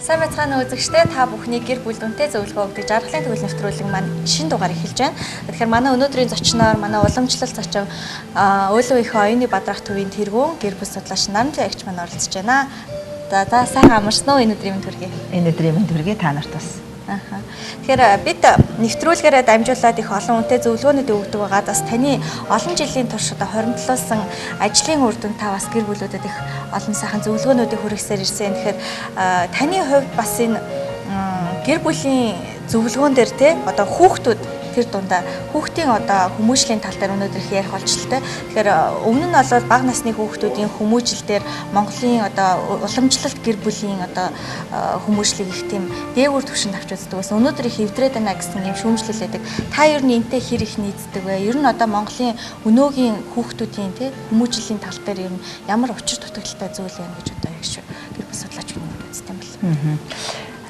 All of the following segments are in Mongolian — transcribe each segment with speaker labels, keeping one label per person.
Speaker 1: Сайн мэцхан үзэгчдээ та бүхний гэр бүл дүнтэй зөвлөгөө өгдөг жаргалын төгөл нэвтрүүлэг маань шинэ дугаар эхэлж байна. Тэгэхээр манай өнөөдрийн зочноор манай уламжлалт зочин Өөлөө их оюуны бадрах төвийн тэргүүн гэр бүл судлаач Наранжи агч маань оролцож байна. За сайн амарсан уу энэ өдрийн төргий.
Speaker 2: Энэ өдрийн төргий та нарт бас.
Speaker 1: Тэгэхээр бид нэвтрүүлгээрээ дамжуулаад их олон үнэтэй зөвлөгөөнүүд өгдөг байгаа. Бас таны олон жилийн турш хоримтлуулсан ажлын үр дүн та бас гэр бүлүүдэд их олон сайхан зөвлөгөөнүүдийг хүргэсээр ирсэн. Тэгэхээр таны хувьд бас энэ гэр бүлийн зөвлөгөөн дээр те одоо хүүхдүүд тэр дундаа хүүхдийн одоо хүмүүжлийн тал дээр өнөөдөр их ярих болжлоо. Тэгэхээр өмнө нь бол бага насны хүүхдүүдийн хүмүүжил дээр Монголын одоо уламжлалт гэр бүлийн одоо хүмүүжлийг их тийм дээгүүр түвшинд авч үздэг байсан. Өнөөдөр их эвдрээд байна гэсэн юм шүүмжлүүлээдэг. Та ер нь энтэй хэр их нийцдэг вэ? Ер нь одоо Монголын өнөөгийн хүүхдүүдийн те хүмүүжлийн тал дээр ер нь ямар учир дутагдaltaй зүйл байна гэж одоо яг шүү гэр бүл судлаач үздэг юм байна.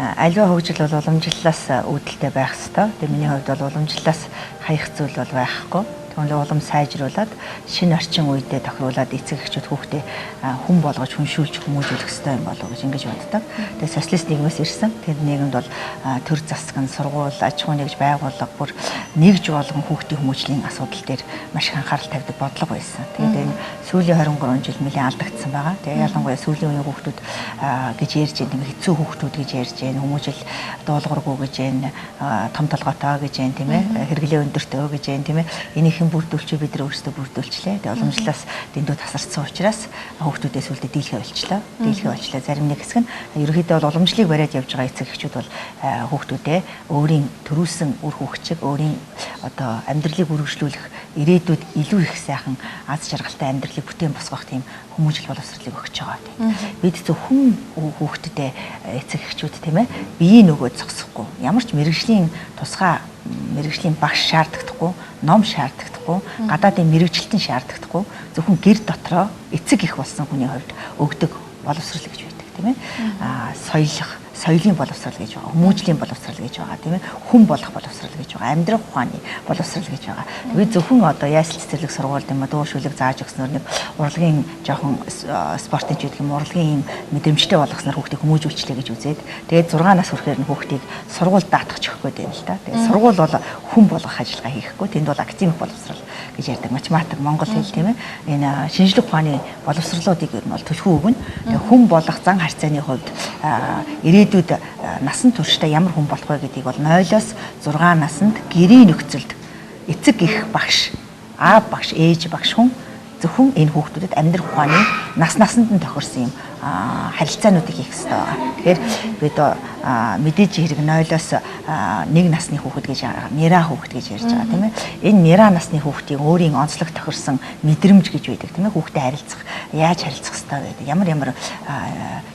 Speaker 2: Аливаа хөгжил бол уламжлалаас үүдэлтэй байх ёстой. Тэгээ миний хувьд бол уламжлалаас хаях зүйл бол байхгүй. Тэгвэл улам сайжруулад шинэ орчин үедээ тохируулад эцэг эхчүүд хүүхдээ хүн болгож хүншүүлж хүмүүжүүлэх ёстой юм болов уу гэж ингэж боддог. Тэгээ социалист нийгмээс ирсэн. Тэр нийгэмд бол төр засаг нь сургууль, аж ахуй нэгж байгууллага бүр нэгж болгон хүүхдийн хүмүүжлийн асуудал дээр маш их анхаарал тавьдаг бодлого байсан. Тэгээд энэ сүүлийн 23 жил нэлээд алдагдсан байгаа. Тэгээ ялангуяа сүүлийн үеийн хүүхдүүд гэж ярьж байна. Хэцүү хүүхдүүд гэж ярьж байна. Хүмүүжил дуулуургүй гэж байна. Том толгойтой гэж байна, тийм ээ. Хэрэглээ өндөртэй гэж байна, тийм ээ. Энийхэн бүрдүүлч бид нар өөрсдөө бүрдүүлчлээ. Тэгээ уламжлалаас дэндүү тасарсан учраас хүүхдүүдээс үлдээ дийлхэ болчлаа. Зарим нэг хэсэг нь ерөнхийдөө бол уламжлалыг бариад явж байгаа эцэг эхчүүд бол хүүхдүүдээ өөрийн төрүүлсэн үр хүүхчиг, өөрийн одоо амьдралыг үргэлжлүүлэх ирээдүйд илүү их сайхан аз жаргалтай амьдралыг бүтээн босгох тийм хүмүүжил боловсролыг өгч байгаа тийм. Бид зөвхөн хүүхдэд эцэг эхчүүд тийм ээ биеийн нөгөөд зогсохгүй ямар ч мэрэгжлийн тусгай мэрэгжлийн багш шаарддаггүй, ном шаарддаггүй, гадаадын мэрэгжилтэн шаарддаггүй зөвхөн гэр дотроо эцэг их болсон хүний хувьд өгдөг боловсрол гэж байдаг тийм ээ. Соёлын боловсрол гэж байгаа, хүмүүжлийн боловсрол гэж байгаа тийм ээ. Хүн болох боловсрол гэж байгаа, амьдрах ухааны боловсрол гэж байгаа. Тэгээд зөвхөн одоо ясэл цэцэрлэг сургууль юм а дүүшүүлэг зааж өгснөр нэг урлагийн жоохон спортын ч гэдэг юм урлагийн юм мэдрэмжтэй болгосноор хүүхдийг хүмүүжүүлчлээ гэж үзээд тэгээд 6 нас хүрэхээр нь хүүхдийг сургууль даатгах гэдэг юм л да. Тэгээд сургууль бол хүн болгох ажиллагаа хийхгүй. Тэнд бол академик боловсрол гэж ярьдаг. Математик, монгол хэл тийм ээ. Энэ шинжлэх ухааны боловсролуудыг ер нь бол төлхөө өгнө. Тэгээд хүн болох зан харьцааны хувьд ирээдүйд насан туршдаа ямар хүн болох вэ гэдгийг бол 0-оос 6 наснд гэрийн нөхцөлд эцэг их багш, аав багш, ээж багш хүн зөвхөн энэ хүүхдүүдэд амьдрах ухааны насанд нь тохирсон юм харилцаануудыг хийх хэрэгтэй байгаа. Тэгэхээр бид мэдээж хэрэг 0-оос 1 насны хүүхэд гэж нера хүүхэд гэж ярьж байгаа тийм ээ. Энэ нера насны хүүхдийн өөрийн онцлог тохирсон мэдрэмж гэж байдаг тийм ээ. Хүүхдэд харилцах, яаж харилцах хэрэгтэй байдаг. Ямар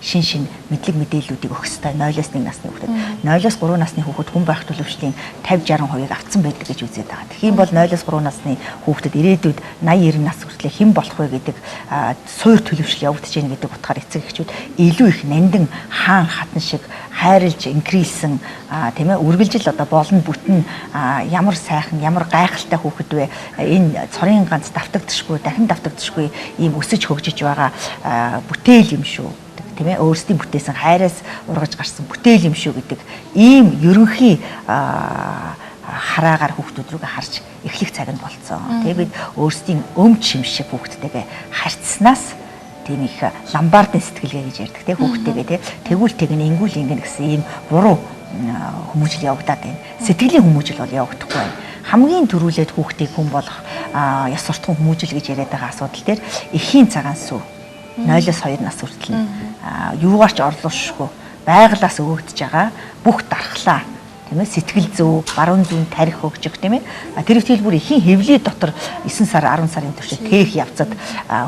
Speaker 2: шин мэдлэг мэдээллүүдийг өгөх хэрэгтэй. 0-оос 1 насны хүүхэд. 0-оос 3 насны хүүхэд хүн байх төлөвшлийн 50-60% авцсан байдаг гэж үзээд байгаа. Тэгхийн бол 0-оос 3 насны хүүхдэд ирээдүйд 80-90 нас хүртэл хэн болох вэ гэдэг суур төлөвшил явагдаж байна гэдэг утгаар эцэг эхчүүд илүү их нандин хаан хатан шиг хайрлж инкрилсэн тийм ээ үргэлжил одоо болно бүтэн ямар сайхан ямар гайхалтай хүүхэд вэ энэ цорын ганц давтагдчихгүй дахин давтагдчихгүй ийм өсөж хөгжиж байгаа бүтээл юм шүү тийм ээ өөрсдийн бүтээсэн хайраас ургаж гарсан бүтээл юм шүү гэдэг ийм ерөнхий хараагаар хүүхдүүд рүүгээ харж эхлэх цаг нь болцсон. Тэгээ бид өөрсдийн өмч шимшиг хүүхдтэйгээ харьцснаас тийм их ламбардын сэтгэлгээ гэж ярьдаг тийм хүүхдтэйгээ тийм тэгвэл тэгнэ ингүүл ингэн гэсэн ийм буруу хүмүүжил явагдаад байна. Сэтгэлийн хүмүүжил бол явагдахгүй байна. Хамгийн түрүүлээд хүүхдийг хүн болох ёс суртахуун хүмүүжил гэж яриад байгаа асуудал дээр эхийн цагаан сүв 0-оос 2 нас хүртэл юугаар ч орлуулшгүй байгалаас өгөгдөж байгаа бүх дархлаа тийм ээ сэтгэл зүй, баруун зүүн тарих хөгжих тийм ээ. Тэр ихтгэл бүр ихийн хэвлий дотор 9 сар 10 сарын туршид тээх явцад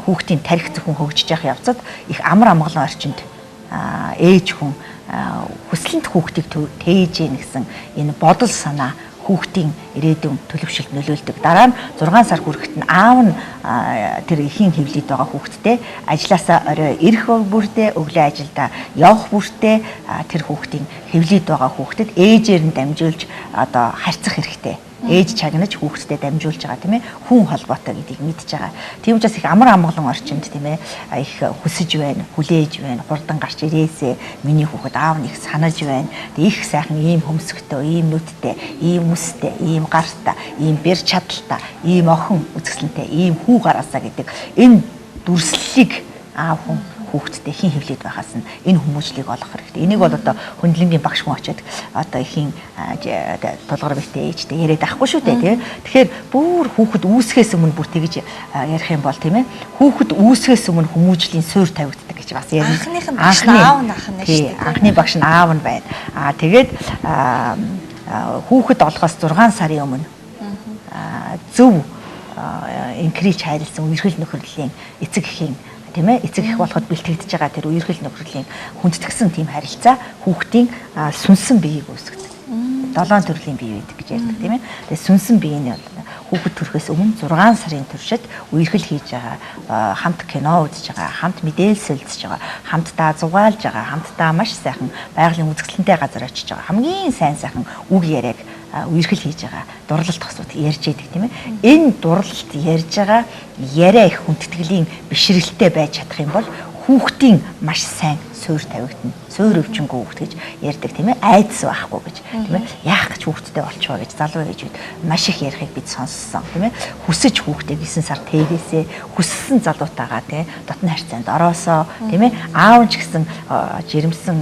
Speaker 2: хүүхдийн тарих зөвхөн хөгжиж явах явцад их амар амгалан орчинд ээж хүн хүслэнт хүүхдийг тээж ийн гэсэн энэ бодол санаа хүүхдийн ирээдүйн төлөвшөлд нөлөөлдөг. Дараа нь 6 сар хүрэхэд нь аав нь тэр ихийн хэвлийд байгаа хүүхдтэй ажилласаа орой ирэх бүртээ өглөө ажилдаа явах бүртээ тэр хүүхдийн хэвлийд байгаа хүүхдэд ээжээр нь дамжуулж одоо харьцах хэрэгтэй. ээж чагнаж хүүхдэд дамжуулж байгаа тийм ээ хүн холбоотой гэдгийг мэдж байгаа. Тийм учраас их амар амгалан орчинд тийм ээ их хүсэж байна, хүлээж байна, хурдан гарч ирээсэ миний хүүхэд аав нь их санаж байна. Их сайхан ийм хөмсгтэй, ийм нүдтэй, ийм үстэй, ийм гартай, ийм бэр чадалтай, ийм охин үзэсгэлэнтэй, ийм хүү гараасаа гэдэг энэ дүрслэлийг аав хүн хүүхдтэй хэн хөвлөд байхаас нь энэ хүмүүжлийг олох хэрэгтэй. Энийг бол одоо хөндлөнгийн багш хүн очиод одоо ихийн тулгар битээ ээжтэй яриад авахгүй шүү дээ тий. Тэгэхээр бүр хүүхэд үүсгэхээс өмнө бүр тэгж ярих юм бол тийм ээ. Хүүхэд үүсгэхээс өмнө хүмүүжлийн суурь тавигддаг гэж бас ярина.
Speaker 1: Анхныхын багш нь аав нь ах нь шүү дээ.
Speaker 2: Анхны багш нь аав нь байна. Тэгээд хүүхэд олохоос 6 сарын өмнө зөв инкрич хайрлсан үерхэл нөхрөлийн эцэг эхийн тийм ээ эцэг их болоход бэлтгэгдэж байгаа тэр үерхэл нөхрөлийн хүндэтгсэн тийм харилцаа хүүхдийн сүнсэн биеийг үүсгэдэг. 7 төрлийн бие байдаг гэж ярьдаг тийм ээ. Тэгээ сүнсэн бие нь хүүхэд төрөхөөс өмнө 6 сарын туршид үерхэл хийж байгаа, хамт кино үзэж байгаа, хамт мэдээлэл солилцож байгаа, хамтдаа зугаалж байгаа, хамтдаа маш сайхан байгалийн үзэсгэлэнтэй газар очиж байгаа. Хамгийн сайн сайхан үг яриаг үерхэл хийж байгаа дурлалт тосууд ярьж байдаг тийм ээ. Энэ дурлалт ярьж байгаа яриа их хүндэтгэлийн бишрэлтэй байж чадах юм бол хүүхдийн маш сайн суурь тавигдана. Суурь өвчнгөө хүүхд гэж ярьдаг тийм ээ. Айдас байхгүй гэж тийм ээ. Яах гэж хүүхдтэй болчихоо гэж залуу ээжүүд маш их ярихыг бид сонссон тийм ээ. Хүсэж хүүхдээ 9 сар тээгээсээ хүссэн залуутаагаа тийм ээ. Дотны харьцаанд ороосоо тийм ээ. Аав ч гэсэн жирэмсэн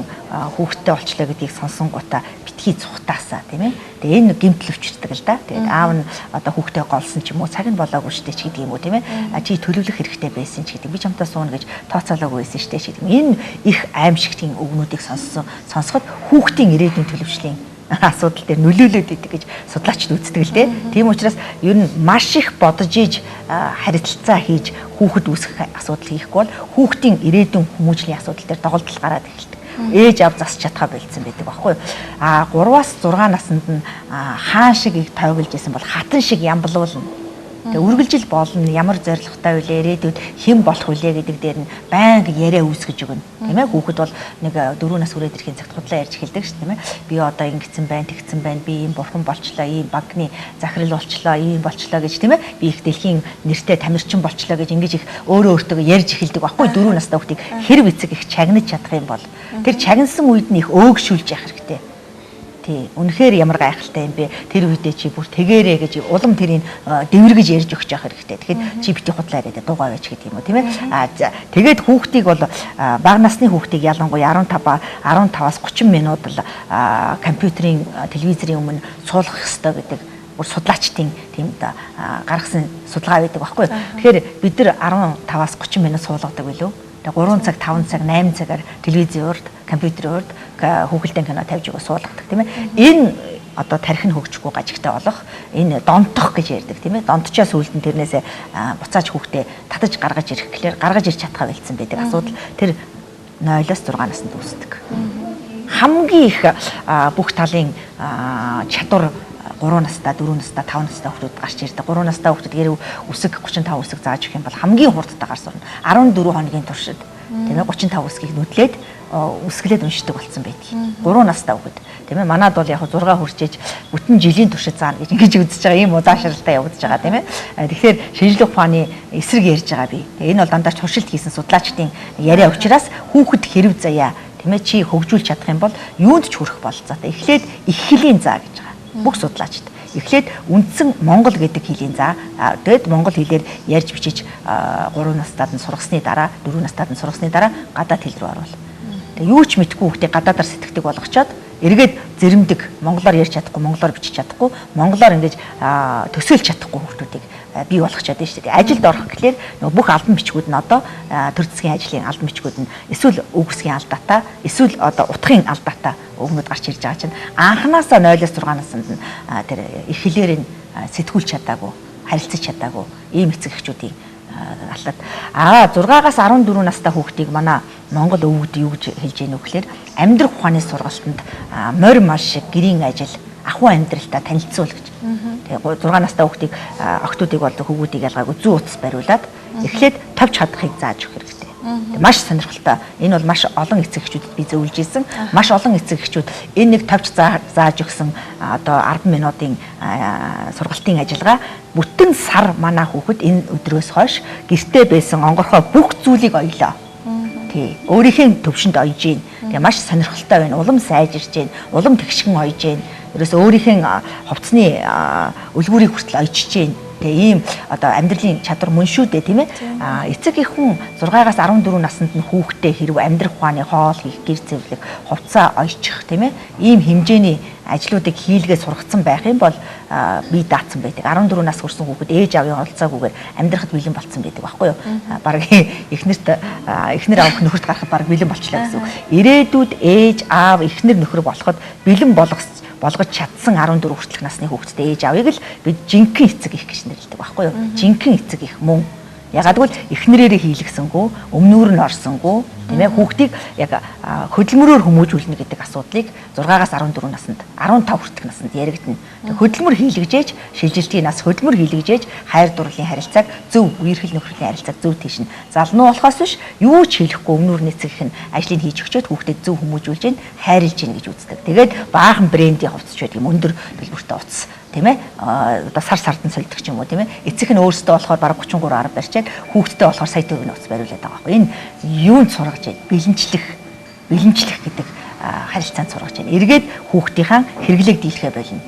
Speaker 2: хүүхдтэй болчлоо гэдгийг сонсонгуудаа битгий цухтаасаа тийм ээ. Тэгээ энэ гэмтэл өвчтдөг л да. Тэгээд аав нь одоо хүүхдээ голсон ч юм уу цаг нь болоогүй штэ ч гэдэг юм уу тийм ээ. Чи төлөвлөх хэрэгтэй байсан ч гэдэг. Би чамтай сууна гэж тооцоолоогүй байсан штэ ч гэдэг. Энэ их аимшигтын өгнүүдийг сонсоход хүүхдийн ирээдүйн төлөвшлийн асуудал дээр нөлөөлөд идэг гэж судлаачид үздэг л дээ. Тийм учраас ер нь маш их бодож иж харилцаа хийж хүүхэд үүсгэх асуудал хийхгүй бол хүүхдийн ирээдүйн хүмүүжлийн асуудал дээр доголдол гараад эхэлдэг. Ээж ав засч чадхаа болцсон байдаг байхгүй юу. 3-аас 6 наснд нь хаан шиг их тойголж исэн бол хатан шиг ямблуулна. Тэгээ үргэлжил болно ямар зоригтой вэ ирээдүйд хэн болох вэ гэдэг дээр нь байнга яриа үүсгэж өгнө. Тийм ээ хүүхэд бол нэг 4 нас хүрээд ирэхин цагт худлаа ярьж эхэлдэг шүү тийм ээ. Би одоо ингэсэн байна, тэгсэн байна. Би ийм бурхан болчлоо, ийм багны захирал болчлоо, ийм болчлоо гэж тийм ээ. Би их дэлхийн нэртэй тамирчин болчлоо гэж ингэж их өөрөө өөртөө ярьж эхэлдэг байхгүй 4 настай хүүхдийг хэрв эцэг их чагнаж чадах юм бол тэр чагнасан үед нь их өөгшүүлж явах хэрэгтэй. Тий, үнэхээр ямар гайхалтай юм бэ? Тэр үедээ чи бүр тэгээрээ гэж улам тэрийг дэвэргэж ярьж өгч явах хэрэгтэй. Тэгэхээр чи бити худлаа яриад дуугаа байж гэдэг юм уу, тийм ээ? Тэгээд хүүхдийг бол бага насны хүүхдийг ялангуяа 15-аас 30 минут л компьютерийн телевизийн өмнө суулгах хэрэгтэй гэдэг бүр судлаачдын тийм гаргасан судалгаа байдаг байхгүй. Тэгэхээр бид нар 15-аас 30 минут суулгадаг билүү? 3 цаг, 5 цаг, 8 цагаар телевизийн урд, компьютерийн урд хүүхэлдэйн кино тавьж өгөө суулгадаг тийм ээ. Энэ одоо тархин хөгжихгүй гажигтай болох энэ донтох гэж ярьдаг тийм ээ. Донтчоос үлдэн тэрнээсээ буцааж хүүхдээ татаж гаргаж ирэх гэхээр гаргаж ирч чадхаа болцсон байдаг асуудал тэр 0-6 наснд үүсдэг. Хамгийн их бүх талын чадвар 3 настай, 4 настай, 5 настай хүүхдүүд гарч ирдэг. 3 настай хүүхдүүд гэр үсэг 35 үсэг зааж өгөх юм бол хамгийн хурдтайгаар сурна. 14 хоногийн туршид тийм ээ 35 үсгийг нүдлээд үсгэлээд уншдаг болсон байдаг. 3 настай хүүхэд тийм ээ. Манад бол яг 6 хүрчээж бүтэн жилийн туршид заана гэж ингэж үзэж байгаа юм удаашралтай явагдаж байгаа тийм ээ. Тэгэхээр шинжлэх ухааны эсрэг ярьж байгаа би. Энэ бол дандаа туршилт хийсэн судлаачдын яриа учраас хүүхэд хэрв заяа тийм ээ чи хөгжүүлж чадах юм бол юунд ч хүрэх бололцоотой. Эхлээд их хөлийн заа гэж бүх судлаачид. Эхлээд үндсэн Монгол гэдэг хэлийн заа. Тэгэд монгол хэлээр ярьж бичиж 3 настайд нь сургасны дараа, 4 настайд нь сургасны дараа гадаад хэл рүү оруулах. Тэгээ юу ч мэдгүй хүүхдээ гадаадаар сэтгэдэг болгочоод эргээд зэрэмдэг монголоор ярьж чадахгүй, монголоор бичиж чадахгүй, монголоор ингэж төсөөлж чадахгүй хүүхдүүдийг бий болгочоод байна шүү дээ. Ажилд орох гэхлээр нөгөө бүх албан бичгүүд нь одоо төр засгийн ажлын албан бичгүүд нь эсвэл үгсгийн алдаатай, эсвэл одоо утгын алдаатай өгнөд гарч ирж байгаа чинь анханасаа 0-6 наснд нь тэр их хэлээр нь сэтгүүлж чадаагүй, харилцаж чадаагүй ийм эцэг эхчүүдийн аллаад 6-аас 14 настай хүүхдийг манай Монгол өвгд юу гэж хэлж ийнө гэхээр амьдрах ухааны сургалтанд морь мал шиг гэрийн ажил ахуй амьдралтай танилцуул гэж. Тэгээ 6 настай хүүхдийг октоодыг болдог хөвгүүдийг ялгаагүй зүү утас бариулаад эхлээд тавьж чадахыг зааж өгөх хэрэгтэй. Маш сонирхолтой. Энэ бол маш олон эцэг эхчүүдэд би зөвлөж ирсэн. Маш олон эцэг эхчүүд энэ нэг тавьж зааж өгсөн одоо 10 минутын сургалтын ажиллагаа бүтэн сар манай хүүхэд энэ өдрөөс хойш гэртээ байсан онгорхой бүх зүйлийг оёлоо. Тий. Өөрийнхөө төвшөнд ойж гин. Тэгээ маш сонирхолтой байна. Улам сайжирч гин. Улам тэгшгэн ойж гин. Ерөөс өөрийнхөө хувцсны үлгүүрийг хүртэл ойчж гин. Тэгээ ийм одоо амьдралын чадвар мөн шүү дээ, тийм ээ. Эцэг их хүн 6-аас 14 наснд нь хүүхдээ хэрв амьдрах ухааны хоол хийх, гэр зэвлэх, хувцас ойчих, тийм ээ. Ийм хэмжээний ажлуудыг хийлгээ сургацсан байх юм бол бие даацсан байдаг. 14 нас хүрсэн хүүхэд ээж аавын оролцоогүйгээр амьдрахад бэлэн болцсон байдаг байхгүй юу? Бараг эхнэр аав нөхөрт гарахад бараг бэлэн болчлаа гэсэн үг. Ирээдүйд ээж аав эхнэр нөхөр болоход бэлэн болгож чадсан 14 хүртэлх насны хүүхэдтэй ээж аавыг л бид жинхэнэ эцэг их гэж нэрлэдэг байхгүй юу? Жинхэнэ эцэг их мөн. Ягаад гэвэл эхнэрээрээ хийлгэсэнгүү, өмнөөр нь орсонгүү, тийм ээ, хүүхдийг яг хөдөлмөрөөр хүмүүжүүлнэ гэдэг асуудлыг 6-аас 14 наснд, 15 хүртэлх наснд яригдана. Хөдөлмөр хийлгэжээж, шилжилтийн нас хөдөлмөр хийлгэжээж, хайр дурлалын харилцааг зөв, үерхэл нөхрөлийн харилцааг зөв тийш нь залнуу болохоос биш, юу ч хийхгүй өмнөөр нь эцэг их нь ажлыг хийж өгчөөд хүүхдэд зөв хүмүүжүүлж гин, хайрлж гин гэж үздэг. Тэгээд баахан брендийн хувцас ч байдаг юм, өндөр төлбөртэй хувцас. Тийм ээ, одоо сардан солидог ч юм уу, тийм ээ. Эцэг нь өөрөөсөө болохоор бараг 33 10 барьчаад хүүхдтэй болохоор сая төгрөгийн нууц бариулаад байгаа байхгүй. Энэ юунд сургаж байна? Бэлэнчлэх гэдэг харилцаанд сургаж байна. Эргээд хүүхдийнхаа хэрэглээг дийлхэ болно.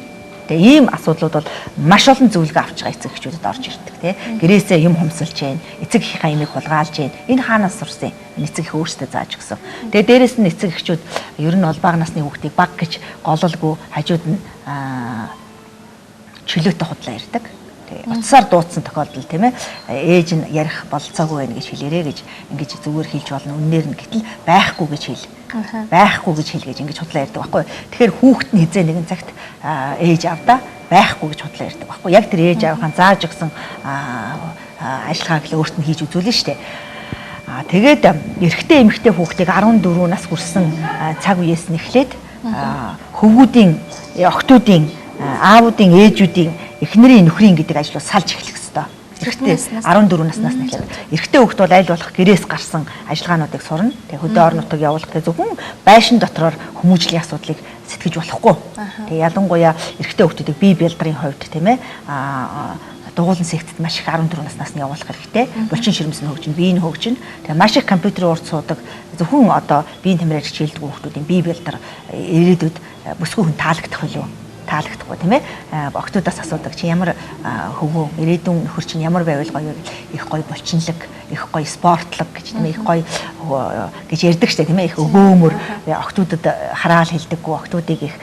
Speaker 2: Тэгээ ийм асуудлууд бол маш олон зөвлөгөө авч байгаа эцэг эхчүүдэд орж ирдэг, тийм ээ. Гэрээсээ юм хумсалж байна, эцэг эхийнхаа имийг хулгайлж байна. Энэ хаанаас сурсан? Энэ эцэг их өөрсдөө зааж өгсөн. Тэгээ дээрэс нь эцэг эхчүүд ер нь бол бага насны хүүхдийг баг гэж гололгүй хажууд нь чөлөөтэй худлаа ярьдаг. Тэгээ утсаар дуудсан тохиолдол, тийм ээ. Ээж нь ярих болцоогүй байх гэж хэлээрэ гэж ингэж зүгээр хэлж болно. Үннээр нь гэтэл байхгүй гэж хэл. Байхгүй гэж хэл гэж ингэж худлаа ярьдаг байхгүй. Тэгэхээр хүүхэд нь хизээ нэгэн цагт ээж авдаа байхгүй гэж худлаа ярьдаг байхгүй. Яг тэр ээж аавынхаа зааж өгсөн ажиллагааг л өөрт нь хийж үзүүлнэ шүү дээ. Тэгээд эрэгтэй эмэгтэй хүүхдийг 14 нас хүрсэн цаг үеэс нь эхлээд хөвгүүдийн, охтуудын, аавуудын, ээжүүдийн, эхнэрийн, нөхрийн гэдэг ажлыг салж эхлэх ёстой. Эрэгтэй 14 наснаас нь эхлээд. Эрэгтэй хүүхд бол аль болох гэрээс гарсан ажиллагаануудыг сурна. Тэгээ хөдөө орон нутаг явуулах гэж зөвхөн байшин дотороор хүмүүжлийн асуудлыг сэтгэж болохгүй. Тэгээ ялангуяа эрэгтэй хүүхдүүдийг бие бэлдрийн хувьд, тийм ээ, дугуулан секцэд маш их 14 наснаас нь явуулах хэрэгтэй. Булчин ширмэс нь хөгжин, биеийн хөгжин. Тэгээ маш их компьютерийн урд суудаг зөвхөн одоо биеийн тамираар хичээлдэг хүүхдүүдийн бие бэлдэр ирээдүйд бүсгүй хүн таалагдах билүү? Таалагдахгүй, тийм ээ. Октоудаас асуудаг чи ямар хөвгөө ирээдүйн нөхөр чинь ямар байвал гоё их гоё булчинлаг, их гоё спортлог гэж, тийм ээ, их гоё гэж ярьдаг штэ, тийм ээ. Их өгөөмөр октоудад хараал хэлдэггүй, октоудыг их,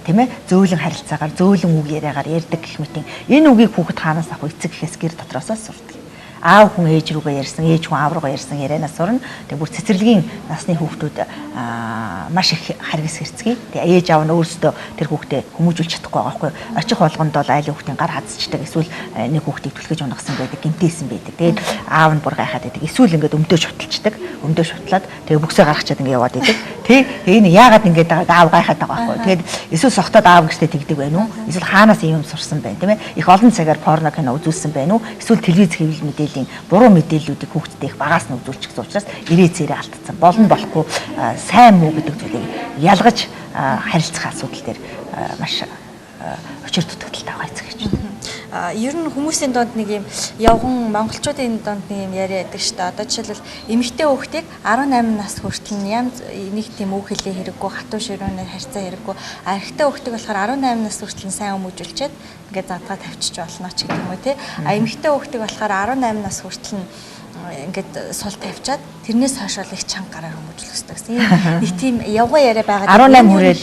Speaker 2: тийм ээ, зөөлөн харилцаагаар, зөөлөн үг яриагаар ярьдаг гэх мэт. Энэ үгийг хүүхэд хаанаас авах, эцэг гэхээс гэр дотроосоо сурдаг. Аав хүн ээж рүүгээ ярьсан, ээж хүн аав руугаа ярьсан ярианаас сурна. Тэгээ бүр цэцэрлэгийн насны хүүхдүүд маш их харгас хэрцгий. Тэгээ ээж аав нь өөрсдөө тэр хүүхдээ хүмүүжүүлж чадахгүй байгаа байхгүй. Очих болгонд бол айлын хүүхдийн гар хазчдаг, эсвэл нэг хүүхдийг түлхэж унгасан байдаг, гэмтээсэн байдаг. Тэгээд аав нь бүр гайхаад байдаг. Эсвэл ингээд өмдөө шуталчдаг. Өмдөө шутлаад тэгээ бүксээ гаргачаад ингээд яваад байдаг. Тэг энэ яагаад ингээд аав гайхаад байгаа байхгүй. Тэгээд эсвэл сохтоод аав гэжтэй тэгдэг байна уу? Эсвэл хаанаас юм сурсан байна, тийм ээ? Их олон цагаар порно кино үзүүлсэн байна уу? Эсвэл телевиз хэвлэл мэдээллийн буруу мэдээллүүдийг хүүхдэд их багаас нь үзүүлчих гэсэн учраас ирээ цээрээ алдсан. Болно болохгүй сайн муу гэдэг зүйлийг ялгаж харилцах асуудал дээр маш очир дутагдaltaй байгаа эцэг эхчүүд.
Speaker 1: Ер нь хүмүүсийн донд нэг юм явган монголчуудын донд нэг юм яриа байдаг шүү дээ. Одоо жишээлбэл эмэгтэй хүүхдийг 18 нас хүртэл янз нэг тийм үг хэлээ хэрэггүй, хатуу ширүүнээр харьцаа хэрэггүй. Эрэгтэй хүүхдийг болохоор 18 нас хүртэл сайн өмүүлжүүлчихэд ингээд задгаа тавьчих болно ч гэх юм уу тий. Эмэгтэй хүүхдийг болохоор 18 нас хүртэл ингээд сул тавьчаад тэрнээс хойш бол их чанга гараар хүмүүжүүлэх хэрэгтэй гэсэн. Нэг тийм явган яриа байгаа.
Speaker 2: 18 хүрээд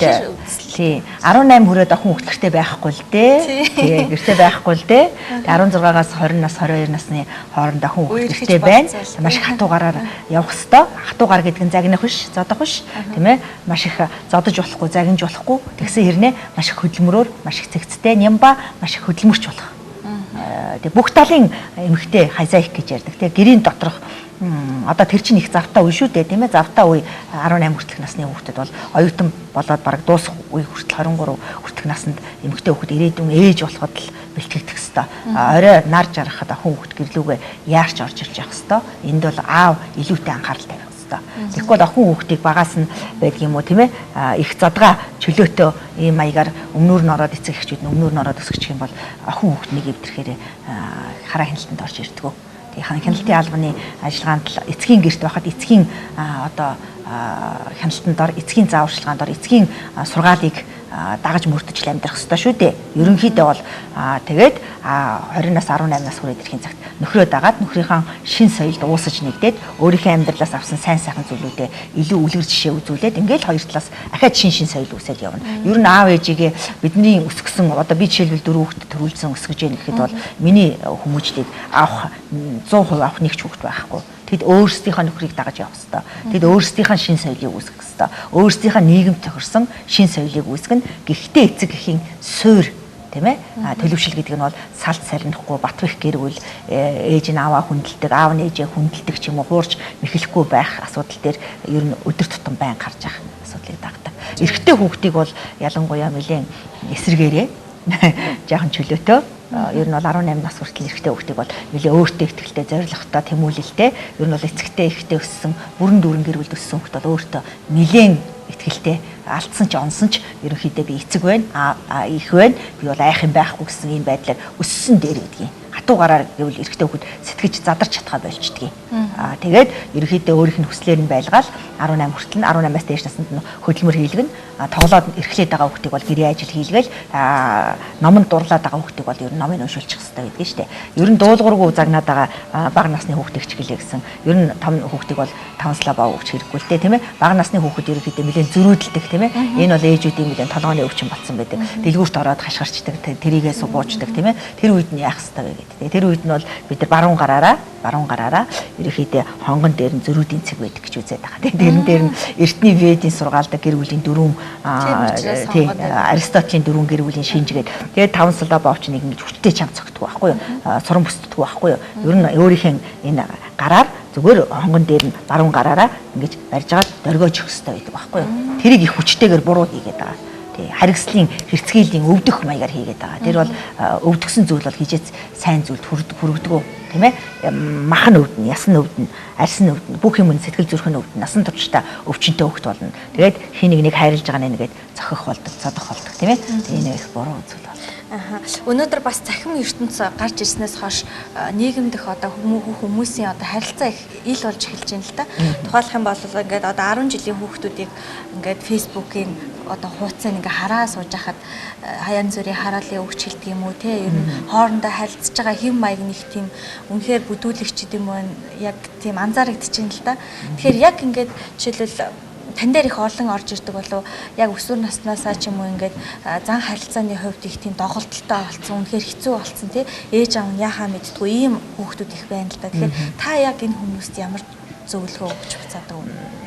Speaker 2: тий 18 хүрээд охин хүүхдтэй байхгүй л дээ. Тэгээ гэртээ байхгүй л дээ. Тэгээ 16-аас 20 нас 22 насны хооронд охин хүүхдтэй байна. Маш их хатуу гараар явах хэрэгтэй. Хатуу гар гэдэг нь загнах биш, зодох биш. Тийм ээ. Маш их зодож болохгүй, загнаж болохгүй. Тэгсэн хэрнээ маш их хөдөлмөрөөр, маш их цэгцтэй нямба, маш их хөдөлмөрч болох. Тэгээ бүх талын эмэгтэй хазаих гэж ярьдаг. Тэгээ гэрийн доторх одоо тэр чинь их завтай үе шүү дээ тийм ээ. Завтай үе 18 хүртэлх насны хүүхдэд бол оюутан болоод бараг дуусах үе хүртэл 23 хүртэлх наснд эмэгтэй хүүхэд ирээдүйн ээж болоход л бэлтгэгдэх хэвээр. Орой нар жаргахад охин хүүхэд гэрлүүгээ яарч орж ирж явах хэвээр. Энд бол аав илүүтэй анхаарал тавих хэвээр. Тэгэхгүй бол охин хүүхдийг багаас нь байдаг юм уу тийм ээ. Их задгаа чөлөөтэй ийм маягаар өмнөр нь ороод эцэг эхчүүд нь өмнөр нь ороод өсгөх юм бол охин хүүхднийг эвдрэхээр хараа хяналтанд орж ирдэг. Хяналтын албаны ажиллагаанд эцгийн гэрт байхад эцгийн одоо хяналтанд ор эцгийн зааварчилгаанд ор эцгийн сургаалыг дагаж мөрдөж амьдрах хэрэгтэй шүү дээ. Ерөнхийдөө бол тэгээд 20-наас 18 нас хүрээд ирэхин цагт нөхрөө дагаад нөхрийнхээ шин соёлд уусаж нэгдээд өөрийнхөө амьдралаас авсан сайн сайхан зүйлүүдэд илүү үлгэр жишээ үзүүлээд ингээл хоёр талаас ахаад шин соёл үсээд явна. Ер нь аав ээжигээ бидний өсгсөн одоо би жишээлбэл 4 хүүхэд төрүүлсэн өсгөж яах гэхэд бол миний хүмүүжлийг авах 100% авах нэг ч хүүхэд байхгүй. Тэд өөрсдийнхөө нөхрийг дагаж явах хэрэгтэй. Тэд өөрсдийнхөө шин соёлыг үүсгэх хэрэгтэй. Өөрсдийнхөө нийгэмд тохирсон шин соёлыг үүсгэн. Гэхдээ эцэг эхийн суурь тийм ээ төлөвшил гэдэг нь бол салт сарнихгүй батвих гэр бүл ээж нь аваа хүндэлдэг, аав нь ээжээ хүндэлдэг ч юм уу хуурч мэхлэхгүй байх асуудал дээр ер нь өдөр тутам байн гарч явах асуудлыг дагдаг. Эрэгтэй хүүхдийг бол ялангуяа нэлээд эсэргээрээ жаахан чөлөөтэй ер нь бол 18 нас хүртэл эрэгтэй хүүхдийг бол нэлээ өөртөө ихтэй зоригтой тэмүүлэлтэй ер нь бол эцэгтэй ихтэй өссөн бүрэн дүүрэн гэр бүлд өссөн хүүхд бол өөртөө нэлээд ихтэй алдсан ч онсон ч ерөнхийдөө би эцэг байна их байна би бол айх юм байхгүй гэсэн ийм байдлаар өссөн дээр гэдгийг хатуугаараар гэвэл эрэгтэй хүүхэд сэтгэж задарч чадхаа болчдгийг. Тэгээд ерөнхийдөө өөрийнх нь хүслээр нь байлгаал 18 хүртэл 18-аас дээш наснд нь хөдөлмөр хийлгэн тоглоод эрхлээд байгаа хүүхдийг бол гэрээ ажил хийлгээл номонд дурлаад байгаа хүүхдийг бол ер нь номыг уншуулчих хэрэгтэй гэдэг нь шүү дээ. Ер нь дуулуургүй загнаад байгаа бага насны хүүхдийг ч гэлээ гэсэн. Ер нь том хүүхдийг бол таванслаа баа өгч хэрэггүй л дээ тийм ээ. Бага насны хүүхэд ерөнхийдөө нэлээд зөрүүдэлдэг тийм ээ. Энэ бол ээжүүдийн нэлээд толгойн өвчин болсон байдаг. Дэлгүүрт ороод хашгирчдаг, тэрийгээ субуучдаг тийм ээ. Тэр үед нь яах хэрэгтэй вэ гэдэг. Тэр үед нь бол бид нар баруун гараараа ерөнхийдөө хонгон дээр нь зөрүүдийн цэг байдаг гэж үзээд байгаа. Тэрэн дээр нь эртний Ведийн сургаалдаг гэр бүлийн дөрвөн Аристотелийн дөрвөн гэр бүлийн шинжгээд тэгээд таван салаа боовч нэг ингэж хүчтэй чам цогтдгоо байхгүй юу? Суран бүсддгөө байхгүй юу? Ер нь өөрийнх нь энэ гараар зүгээр хонгон дээр нь баруун гараараа ингэж барьж агаад дөргөөж өгөх хэрэгтэй байдаг байхгүй юу? Тэрийг их хүчтэйгээр буруу хийгээд байгаа. Харгислын хэрцгийлийн өвдөх маягаар хийгээд байгаа. Тэр бол өвдгсөн зүйл бол хижээц сайн зүйлд хүргэдэг тийм ээ. Махан өвдөн, ясан өвдөн, арьсан өвдөн, бүх юм нь сэтгэл зүрхэн өвдөн, насан туршдаа өвчнөд хөвгт болно. Тэгээд хин нэг хайрлаж байгаа нэгээд зохих болдог, цодох болдог тийм ээ. Энэ их буруу зүйл байна.
Speaker 1: Өнөөдөр бас захим ертөнц гарч ирснээс хойш нийгэмд их одоо хүмүүсийн одоо харилцаа их ил болж эхэлж байна л да. Тухайлах юм бол ингээд одоо 10 жилийн хүүхдүүдийг ингээд фэйсбүүкийн одоо хуудсыг ингээ хараа сууж хахад хаяан зүрийн хараалын өгч хэлдэг юм уу те ер нь хоорондоо харилцаж байгаа хэм маяг нэг тийм үнэхээр бүдүүлэгч юм уу яг тийм анзаарэгдэж байна л да. Тэгэхээр яг ингээд жишээлбэл тань дээр их олон орж ирдэг болов яг өсвөр наснаасаа ч юм уу ингээд зан харилцааны хувьд их тийм доголдолтой болсон үнэхээр хэцүү болсон тий ээж аав нь яхаа мэдтгүй ийм хүүхдүүд их байна л да. Тэгэхээр та яг энэ хүмүүст ямар зөвлөгөө өгч буцаадаг вэ?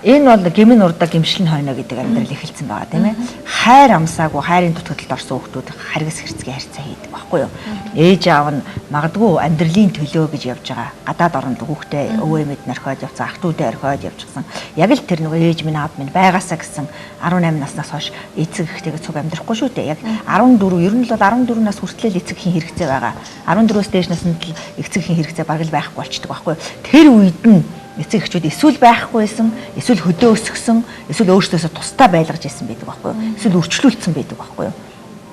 Speaker 2: Энэ бол гэмэн урдаа гимшлэн хойно гэдэг амьдрал эхэлсэн байгаа тийм ээ. Хайр амсаагүй хайрын дутагдлалд орсон хүүхдүүд харгас хэрцгий харьцаа хийдэг байхгүй юу? Ээж аав нь магадгүй амьдралын төлөө гэж явж байгаа. Гадаад оронд хүүхдээ өвөө эмэд нархиод явсан, ах トゥ удаа орхиод явчихсан. Яг л тэр нөгөө ээж минь аав минь байгаасаа гэсэн 18 наснаас хойш эцэг эхтэйгээ цуг амьдрахгүй шүү дээ. Яг 14 ер нь л бол 14 нас хүртэл эцэг эхийн хэрэгцээ байгаа. 14-өөс дээш наснд л эцэг эхийн хэрэгцээ бараг л байхгүй болчдөг байхгүй юу? Тэр үед нь эцэг эхчүүд эсвэл байхгүй байсан, эсвэл хөдөө өсгсөн, эсвэл өөрсдөөсөө тусдаа байлгаж ирсэн байдаг байхгүй юу? Эсвэл үрчлүүлсэн байдаг байхгүй юу?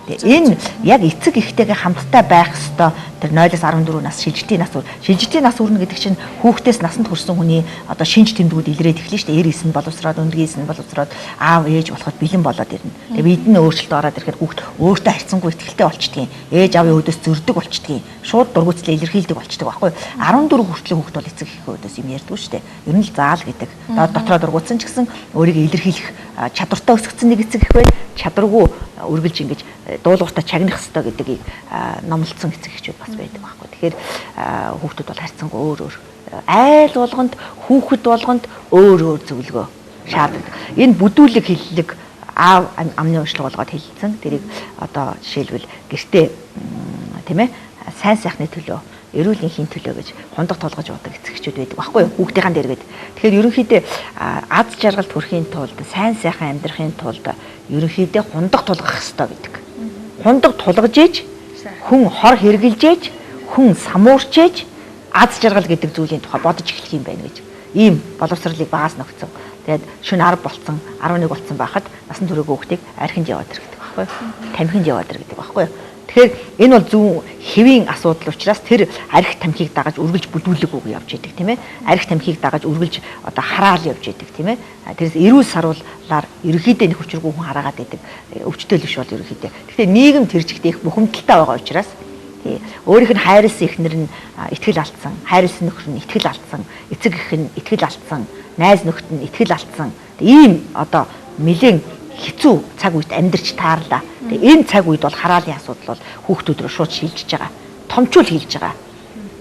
Speaker 2: Энэ яг эцэг эхтэйгээ хамтдаа байх ёстой. Тэр 0-аас 14 нас шилжилтийн нас хүрнэ гэдэг чинь хүүхдээс насанд хүрсэн хүний одоо шинж тэмдгүүд илрээд эхлэн шүү дээ. 99 боловсроод, өндгийс нь боловсроод аав ээж болоход бэлэн болоод ирнэ. Тэгээ бидний өөрчлөлт ороод ирэхэд хүүхд өөртөө харьцангуй ихтэй болчдгийг, ээж аавын өдөөс зөрдөг болчдгийг, шууд дургуцлаа илэрхийлдэг болчдөг байхгүй. 14 хүртэл хүүхд бол эцэг эхийнхээ өдөөс юм ярьдгүй шүү дээ. Ер нь л заал гэдэг. Дотроо дургуцсан ч гэсэн өөрийгөө илэрхийлэх чадвартай өсгсөн нэг эцэг эх бай, чадваргүй үргэлж ингэж дуулууртаа чагнах хэрэгтэй гэдгийг номлоцсон эцэг эхчүүд бас байдаг байхгүй. Тэгэхээр хүүхдүүд бол харьцангуй өөр айл болгонд хүүхэд болгонд өөр зөвлөгөө шаарддаг. Энэ бүдүүлэг хиллэг аав амны уншлага болгоод хэлсэн. Тэрийг одоо жишээлбэл гэртээ тийм ээ сайн сайхны төлөө эрүүл энхийн төлөө гэж хундаг толгож уудаг эцэгчүүд байдаг баггүй юу? Хүүхдийн дээргээд. Тэгэхээр ерөнхийдөө аз жаргалд хүрэхийн тулд, сайн сайхан амьдрахын тулд ерөнхийдөө хундаг тулгах хэрэгтэй гэдэг. Хундаг тулгаж ээж, хүн хор хэрглэж ээж, хүн самуурч ээж аз жаргал гэдэг зүйлийн тухай бодож эхлэх юм байна гэж. Ийм боловсролыг багаас нөхцөн. Тэгээд шөнө 10 болцсон, 11 болцсон байхад насан туршийн хүүхдийг архинд яваад ирдэг баггүй юу? Тамхинд яваад ирдэг баггүй юу? Тэгэхээр энэ бол зүүн хэвийн асуудал учраас тэр архи тамхиг дагаж үргэлж бүдүүлэг үг явж идэг тийм ээ. Архи тамхиг дагаж үргэлж одоо хараал явж идэг тийм ээ. Тэрээс эрүүл саруулаар ерөнхийдөө нэг хүчрэг хүн хараагаад идэг. Өвчтөл биш бол ерөнхийдөө. Тэгэхээр нийгэм тэр чигт их бухимдалтай байгаа учраас өөрийнх нь хайрлсан эхнэр нь итгэл алдсан, хайрлсан нөхөр нь итгэл алдсан, эцэг эх нь итгэл алдсан, найз нөхд нь итгэл алдсан. Ийм одоо нэлээд хэцүү цаг үед амьдарч таарлаа. Тэгээ энэ цаг үед бол хараалын асуудал бол хүүхдүүд рүү шууд шилжиж байгаа. Томчуул хийж байгаа.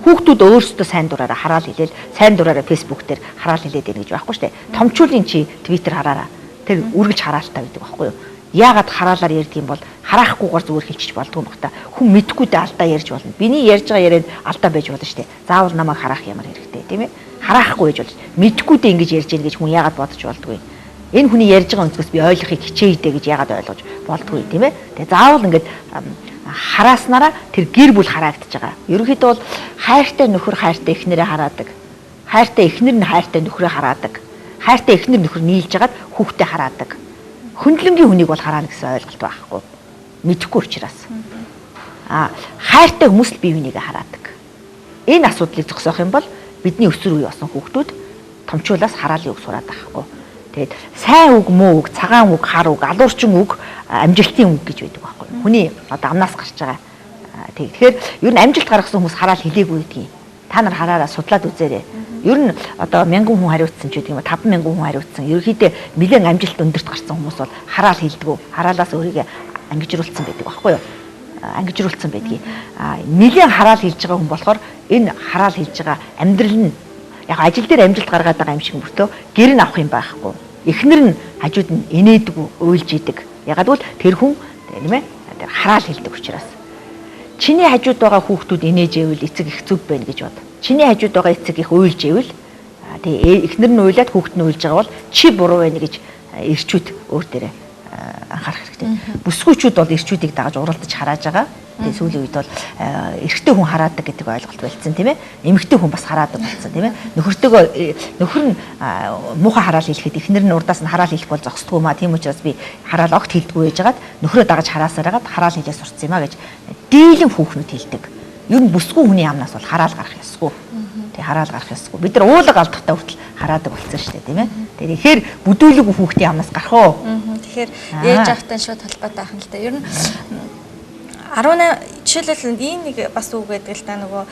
Speaker 2: Хүүхдүүд өөрсдөө сайн дураараа хараал хэлээл, сайн дураараа фэйсбүүк дээр хараал хэлээд байна гэж байхгүй шүү дээ. Томчуулын чи твиттер хараараа. Тэр үргэлж хараалтай байдаг байхгүй юу? Яагаад хараалаар ярьдаг юм бол хараахгүйгээр зүгээр хэлчих болдгоо юм бата. Хүн мэдхгүйдээ алдаа ярьж болно. Биний ярьж байгаа яриад алдаа байж болно шүү дээ. Заавал намайг хараах ямар хэрэгтэй тийм ээ? Хараахгүй байж болно. Мэдхгүйдээ ингэж ярьж яах гэж хүн яагаад бодож болдгоо юм? Энэ хүний ярьж байгаа өнцгөөс би ойлгохыг хичээдэй гэж яагаад ойлгож болдгоо тийм ээ? Тэгээ заавал ингэж харааснараа тэр гэр бүл хараагдж байгаа. Ерөнхийдөө бол хайртай нөхөр хайртай эхнэрээ хараадаг. Хайртай эхнэр нь хайртай нөхрөө хараадаг. Хайртай эхнэр нөхөр нийлж хагаад хүүхдээ хараадаг. Хөндлөнгийн хүнийг бол хараана гэсэн ойлголт байхгүй. Мэдэхгүй учраас. Хайртай хүмүүс л бие бинийгээ хараадаг. Энэ асуудлыг зогсоох юм бол бидний өсвөр үе болсон хүүхдүүд томчуулаас хараалын үг сураад байхгүй. Тэгээд сайн үг, муу үг, цагаан үг, хар үг, алуурчин үг, амжилтын үг гэж байдаг байхгүй. Хүний одоо амнаас гарч байгаа. Тэгэхээр ер нь амжилт гаргасан хүмүүс хараал хэлээгүй гэдгийг та нар хараараа судлаад үзээрэй. Ер нь одоо 1000 хүн хариуцсан ч гэдэг юм 5000 хүн хариуцсан. Ерөнхийдөө нэлээд амжилт өндөрт гарсан хүмүүс бол хараал хэлдэггүй. Хараалаас өөрийгөө ангижруулсан байдаг байхгүй юу? Ангижруулсан байдгийг. Нэлээд хараал хэлж байгаа хүн болохоор энэ хараал хэлж байгаа амьдрал нь яг ажил дээр амжилт гаргаад байгаа юм шиг мөртөө гэр нь авах юм байхгүй. Эхнэр нь хажууд нь инээдэггүй, уйлж идэг. Ягаад гэвэл тэр хүн тийм ээ хараал хэлдэг учраас. Чиний хажууд байгаа хүүхдүүд инээж ивэл эцэг их зүг байна гэж бод. Чиний хажууд байгаа эцэг их уйлж ивэл тэгээ эхнэр нь уйлаад хүүхд нь уйлж байгаа бол чи буруу байна гэж эрчүүд өөр дээрээ анхаарах хэрэгтэй. Бүсгүйчүүд бол эрчүүдийг дагаж уралдаж харааж байгаа. Тэгээ сүүлийн үед бол эрэгтэй хүн хараадаг гэдэг ойлголт болцсон тийм ээ. Эмэгтэй хүн бас хараадаг болцсон тийм ээ. Нөхөр нь муухай хараал хэлэхэд эхнэр нь урдаас нь хараал хэлэх бол зогсдгүй маа. Тийм учраас би хараал огт хэлдэггүй байжгаад нөхрөө дагаж хараасаар хагаад хараал хэлээ сурцсан юм а гэж дийлэн хүүхнүүд хэлдэг. Ер нь бүсгүй хүний амнаас бол хараал гарах ёсгүй. Тэгээ хараал гарах ёсгүй. Бид нар уулаг алдахтаа хүртэл хараадаг болцсон шүү дээ тийм ээ. Тэгэхээр бүдүүлэг хүүхдийн амнаас гарах уу?
Speaker 1: Тэгэхээр ээж автай шууд холбоотой ахын л та. Ер нь 18 жишээлбэл энэ нэг бас үг гэдэг л та нөгөө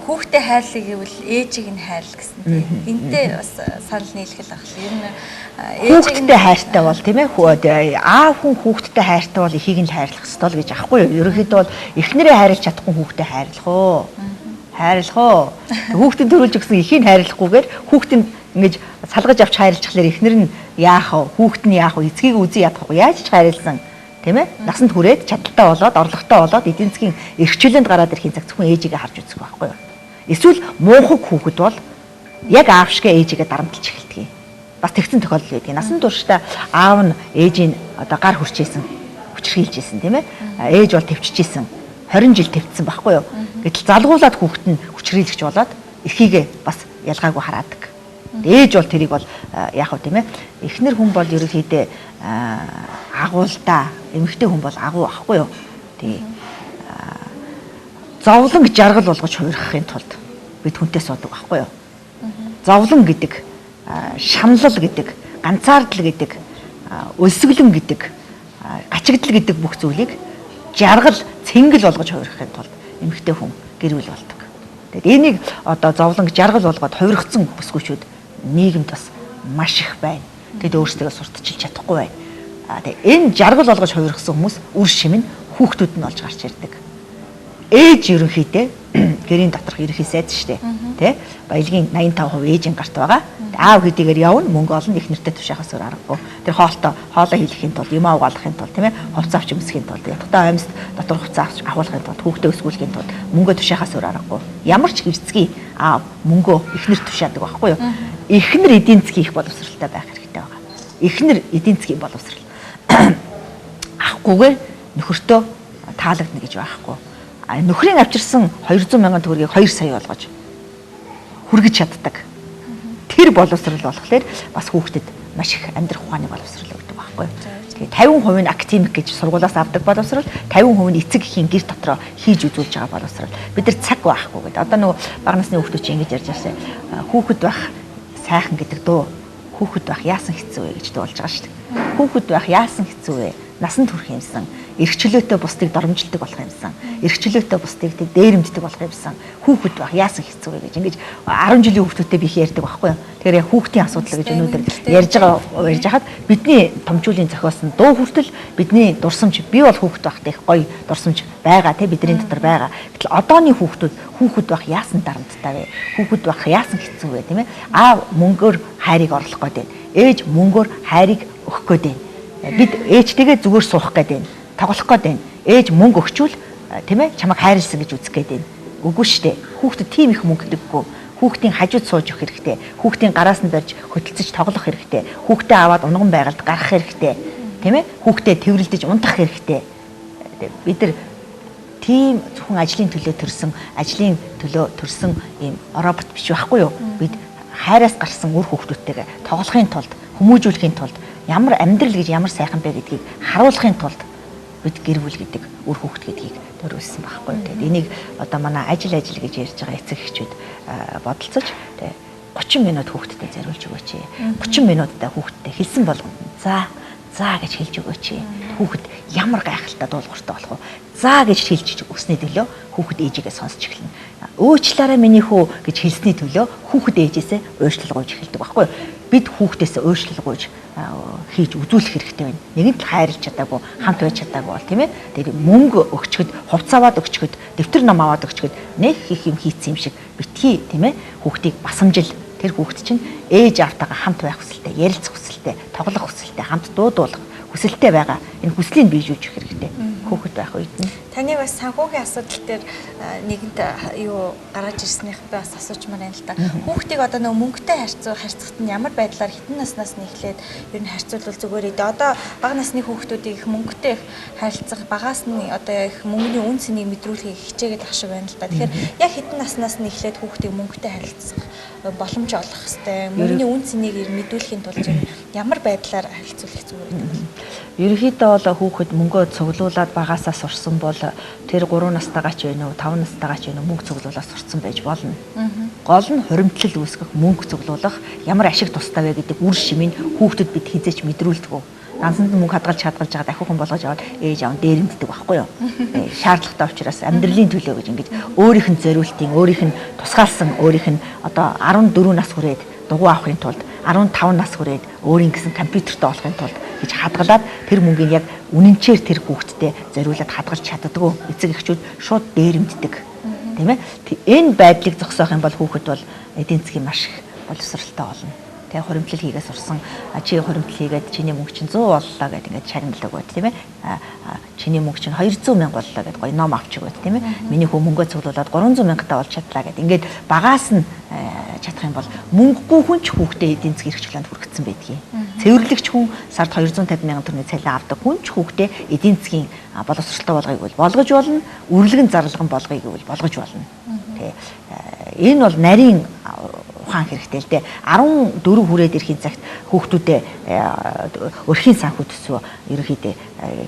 Speaker 1: хүүхдээ хайрлах гэвэл ээжийг нь хайрл гэсэн тийм. Энтэй бас санал нийлэх л ахлаа. Ер нь
Speaker 2: хүүхдээ хайртай бол тийм ээ. Аав хүн хүүхдтэй хайртай бол эхийг нь хайрлах ёстой л гэж ахгүй юу? Ерөнхийдөө бол эхнэрээ хайрлах чадахгүй хүүхдээ хайрлах уу? Хайрлах уу? Хүүхдэд төрүүлж өгсөн эхийг хайрлахгүйгээр хүүхдэд ингэж салгаж авч хайрлчихлаар эхнэр нь яах вэ? Хүүхд нь яах вэ? Эцгийг үзий ядах вэ? Яаж ч хайрлсан? Тийм ээ? Насанд хүрээд чадaltaй болоод, орлоготой болоод эдийн засгийн эрхчлэлд гараад ирэхин цаг зөвхөн ээжигээ харж үзэх байхгүй юу? Эсвэл муухай хүүхэд бол яг аав шигээ ээжигээ дарамтлж эхэлдэг юм. Бас тэгсэн тохиолдол байдаг. Насанд туршдаа аав нь ээжийн одоо гар хүрчээсэн, хүчрхийлжсэн тийм ээ? Ээж бол төвчжсэн. 20 жил төвчсөн байхгүй юу? Гэтэл залгуулад хүүхэд нь хүчрхийлэгч болоод эхийгээ бас ялгаагүй хараадаг. Ээж бол тэрийг бол яах вэ тийм ээ? Эхнэр хүн бол ерөнхийдөө агуулдаа, эмэгтэй хүн бол агуу ахгүй юу? Тий. Зовлон жаргал болгож хувирахын тулд бид хүнтэй суудаг ахгүй юу? Зовлон гэдэг, шаналл гэдэг, ганцаардал гэдэг, өлсгөлөн гэдэг, гачигдал гэдэг бүх зүйлийг жаргал, цэнгэл болгож хувирахын тулд эмэгтэй хүн гэр бүл болдог. Тэгээд энийг одоо зовлон жаргал болгоод хувиргацсан бүсгүйчүүд нийгэмд бас маш их байна. Тэд өөрсдөө сурталчилж чадахгүй байна. Тэгээ энэ жаргал болгож хувиргасан хүмүүс үр шим нь хүүхдүүд нь олж гарч ирдэг. Ээж ерөнхийдөө гэрийн доторх ерөнхий сайд шүү дээ. Тэ? Баялагын 85% ээжийн гарт байгаа. Аав хэдийгээр явна мөнгө олно их нэртэй тушаахаас өөр аргагүй. Тэр хоолоо хийлгэхийн тулд юм авгаалахын тулд тийм ээ хувцас авч өмсөхийн тулд ятгахтай амьд дотор хувцас авч авахын тулд хүүхдээ өсгүүлэхийн тулд мөнгө тушаахаас өөр аргагүй. Ямар ч хэрцгий аав мөнгөө ихнэр тушаадаг байхгүй юу? Ихнэр эдийн засгийн их боловсралтай байх хэрэгтэй байгаа. Ихнэр эдийн засгийн боловсрал авахгүйгээр нөхөртөө таалагдана гэж байхгүй. Нөхрийн авчирсан 200 мянган төгрөгийг 2 сая болгож хүргэж чаддаг. Тэр боловсрал болохоор бас хүүхдэд маш их амьдрах ухааны боловсрал өгдөг байхгүй. Тэгээд 50% нь академик гэж сургуулиас авдаг боловсрал, 50% нь эцэг эхийн гэр дотроо хийж үзүүлж байгаа боловсрал. Бид нар цаг байхгүй гэдэг. Одоо нөгөө бага насны хүүхдүүд чинь ингэж ярьж байсан. Хүүхэд байх сайхан гэдэг дуу. Хүүхэд байх яасан хэцүү вэ гэж дуулж байгаа шүү дээ. Хүүхэд байх яасан хэцүү вэ? Насанд хүрэх юмсан. Эрх чөлөөтэй бусдыг доромжилдог болох юмсан. Эрх чөлөөтэй бусдыг дээрэмддэг болох юмсан. Хүүхэд байх яасан хэцүү вэ гэж ингэж 10 жилийн хүүхдүүдтэй би ярьдаг байхгүй юу. Тэгэхээр яг хүүхдийн асуудал гэж өнөөдөр ярьж хахад бидний томчуулын зохиосон дуу хүртэл бидний дурсамж би бол хүүхэд байхдаа их гоё дурсамж байгаа тий бидний дотор байгаа. Гэтэл одооны хүүхэд байх яасан дарамттай вэ? Хүүхэд байх яасан хэцүү вэ тийм ээ? Аав мөнгөөр хайрыг орлох гээд байна. Ээж мөнгөөр хайрыг өгөх гээд байна. Бид ээжтэйгээ зүгээр суух гээд байна. Тоглох гээд байна. Ээж мөнгө өгчүүл тийм ээ чамайг хайрлсан гэж үзэх гээд байна. Үгүй шүү дээ. Хүүхдэд тийм их мөнгө өгдөггүй. Хүүхдийн хажууд сууж өгөх хэрэгтэй. Хүүхдийн гараас нь барьж хөдөлцөж тоглох хэрэгтэй. Хүүхдээ аваад унган байгальд гаргах хэрэгтэй. Тийм ээ? Хүүхдээ тэрвэрлдэж унтах хэрэгтэй. Бид нар тийм зөвхөн ажлын төлөө төрсөн ийм робот биш байхгүй юу? Бид хайраас гарсан үр хүүхдүүдтэйгээ тоглохын тулд, хүмүүжүүлэхийн тулд ямар амьдрал гэж ямар сайхан бэ гэдгийг харуулахын тулд бид гэр бүл гэдэг үр хүүхэд гэдгийг төрүүлсэн байхгүй. Тэгээд энийг одоо манай ажил гэж ярьж байгаа эцэг эхчүүд бодолцож 30 минут хүүхдэд зориулж өгөөч. 30 минуттай хүүхдэд хэлсэн болгонд за гэж хэлж өгөөч. Хүүхэд ямар гайхалтай дуулууртай болох вэ? За гэж хэлж өгсөний төлөө хүүхэд ээжигээ сонсч эхэлнэ. Өөчлөөрэй миний хүү гэж хэлсний төлөө хүүхэд ээжээсээ өөчлөл гуйж эхэлдэг байхгүй. Бид хүүхдээсээ өөчлөл гуйж хийж үзүүлэх хэрэгтэй байна. Нэгэнт л хайрлж чадаагүй, хамт байж чадаагүй бол тийм ээ. Тэгээд мөнгө өгчөд, хувцас аваад өгчөд, дэвтэр ном аваад өгчөд нэг их юм хийцэн юм шиг битгий тийм ээ. Хүүхдийг басамжил тэр хүүхд чинь ээж аавтайгаа хамт байх хүсэлтэй, ярилцах хүсэлтэй, тоглох хүсэлтэй, хамт дуудуулах хүсэлтэй байгаа. Энэ хүслийг биежүүлж өгөх хэрэгтэй. Хүүхэд байх үед нь.
Speaker 1: Таны бас санхүүгийн асуудал дээр нэгэнт юу гаргаж ирснийх би бас асуучмаар байна л да. Хүүхдийг одоо нөгөө мөнгөтэй харьцахад нь ямар байдлаар хитэн наснаас нь эхлээд ер нь харьцуулбал зүгээр ээ. Одоо бага насны хүүхдүүдийг их мөнгөтэй харилцах, багаас нь одоо их мөнгөний үн цэнийг мэдрүүлэхийг хичээгээд ах шиг байна л да. Тэгэхээр яг хитэн наснаас нь эхлээд хүүхдийг мөнгөтэй харилцах боломж олох хэвээр мөнгөний үн цэнийг мэдүүлэхийн тулд ямар байдлаар харилцуулах зүгээр гэдэг.
Speaker 2: Ерөнхийдөө бол хүүхэд мөнгөө цуглуулад багасаа сурсан бол тэр 3 настайгаа ч вэ нүү 5 настайгаа ч вэ нүү мөнгө цуглуулаад сурсан байж болно. Гол нь хуримтлал үүсгэх, мөнгө цуглуулах ямар ашиг тустай вэ гэдэг үр шимийг хүүхдэд бид хизээч мэдрүүлдэг. Ганцхан мөнгө хадгалж байгаа дахиухан болгож аваад ээж аав дээрэмддэг байхгүй юу? Шаардлагатай учраас амьдралын төлөө гэж ингэж өөрийнх нь зориултын, өөрийнх нь тусгаалсан, өөрийнх нь одоо 14 нас хүрээд дугуй авахын тулд 15 нас хүрээд өөрийн гэсэн компьютертэй болохын тулд гэж хадгалаад тэр мөнгөний яг үнэнчээр тэр хүүхдэд зориулаад хадгалж чаддаггүй эцэг эхчүүд шууд дээрэмддэг тийм ээ. Энэ байдлыг зогсоох юм бол хүүхэд бол эдийн засгийн маш их боловсралтай болно. Тэгээ хуримтлал хийгээ сурсан чи хуримтлал хийгээд чиний мөнгө чинь 100 боллоо гэдэг ингээд шагналдаг байт тийм ээ. Чиний мөнгө чинь 200 мянга боллоо гэдэг гоё ном авч өгөөд тийм ээ. Миний хүү мөнгөө цуглуулад 300 мянгатаа болж чадлаа гэдэг ингээд багаас нь чадах юм бол мөнгөгүй хүн ч хүүхдээ эдийн засгийн эрх чөлөөнд хүргэсэн байдгийг. Цэвэрлэгч хүн сард 250 мянган төгрөгийн цалин авдаг хүн ч хүүхдээ эдийн засгийн боловсралтай болгоёг болгож болно. Үрлэгэн зарлаган болгоёг болгож болно. Тэгээ энэ бол нарийн ухаан хэрэгтэй л дээ. 14 хүрээд ирэхин цагт хүүхдүүдэд өрхийн санхүү төсвөө ерөнхийдөө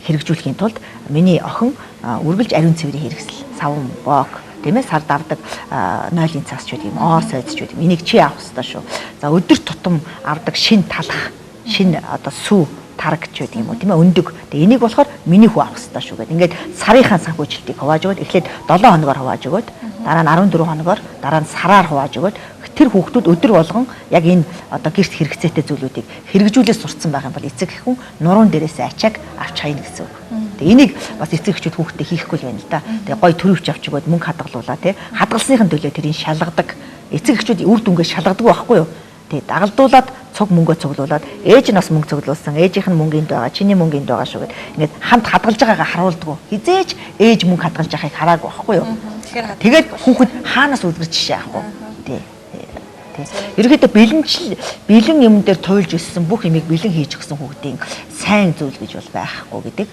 Speaker 2: хэрэгжүүлэхийн тулд миний охин үргэлж ариун цэврийн хэрэгсэл, савн, боог тийм ээ сард авдаг 0-ын цаас ч гэдэг юм, оо сойдч гэдэг юм. Энийг чи авах хэрэгтэй шүү. За өдөр тутам авдаг шин талах, шин одоо сүү тараг ч гэдэг юм уу тийм ээ өндөг. Тэгээ энийг болохоор миний хүү авах хэрэгтэй шүү гэдэг. Ингээд сарынхаа санхүүжилтийг хувааж өгöd эхлээд 7 хоногоор хувааж өгöd дараа нь 14 хоногоор дараа нь сараар хувааж өгöd тэр хүүхдүүд өдөр болгон яг энэ одоо гэрт хэрэгцээтэй зүйлүүдийг хэрэгжүүлээ сурцсан байх юм бол эцэг эхүүн нуруунд дээрээс ачааг авч хайна гэсэн үг. Тэгээ энийг бас эцэг эхчүүд хүүхдэд хийхгүй л байна л да. Тэгээ гой төрөвч авч өгöd мөнгө хадгалуулаа тий. Хадгалсныхын төлөө тэрийг шалгадаг. Эцэг эхчүүд үр дүнгээ шалгадаг байхгүй юу? Тэгээ дагалдуулаад цуг мөнгөө цуглуулад ээж нь бас мөнгө цуглуулсан. Ээжийнх нь мөнгөнд байгаа, чиний мөнгөнд байгаа шүү гэд ингээд хамт хадгалж байгаагаа харуулдаггүй. Хизээч ээж мөнгө хадгалж байгааг хараагүй байхгүй юу? Тэгээд хүүхэд хаанаас үлгэрч жишээ авах вэ? Тий. Ерөнхийдөө бэлэн юм дээр туйлж өссөн бүх юмыг бэлэн хийж өгсөн хүүхдийн сайн зүйл гэж бол байхгүй гэдэг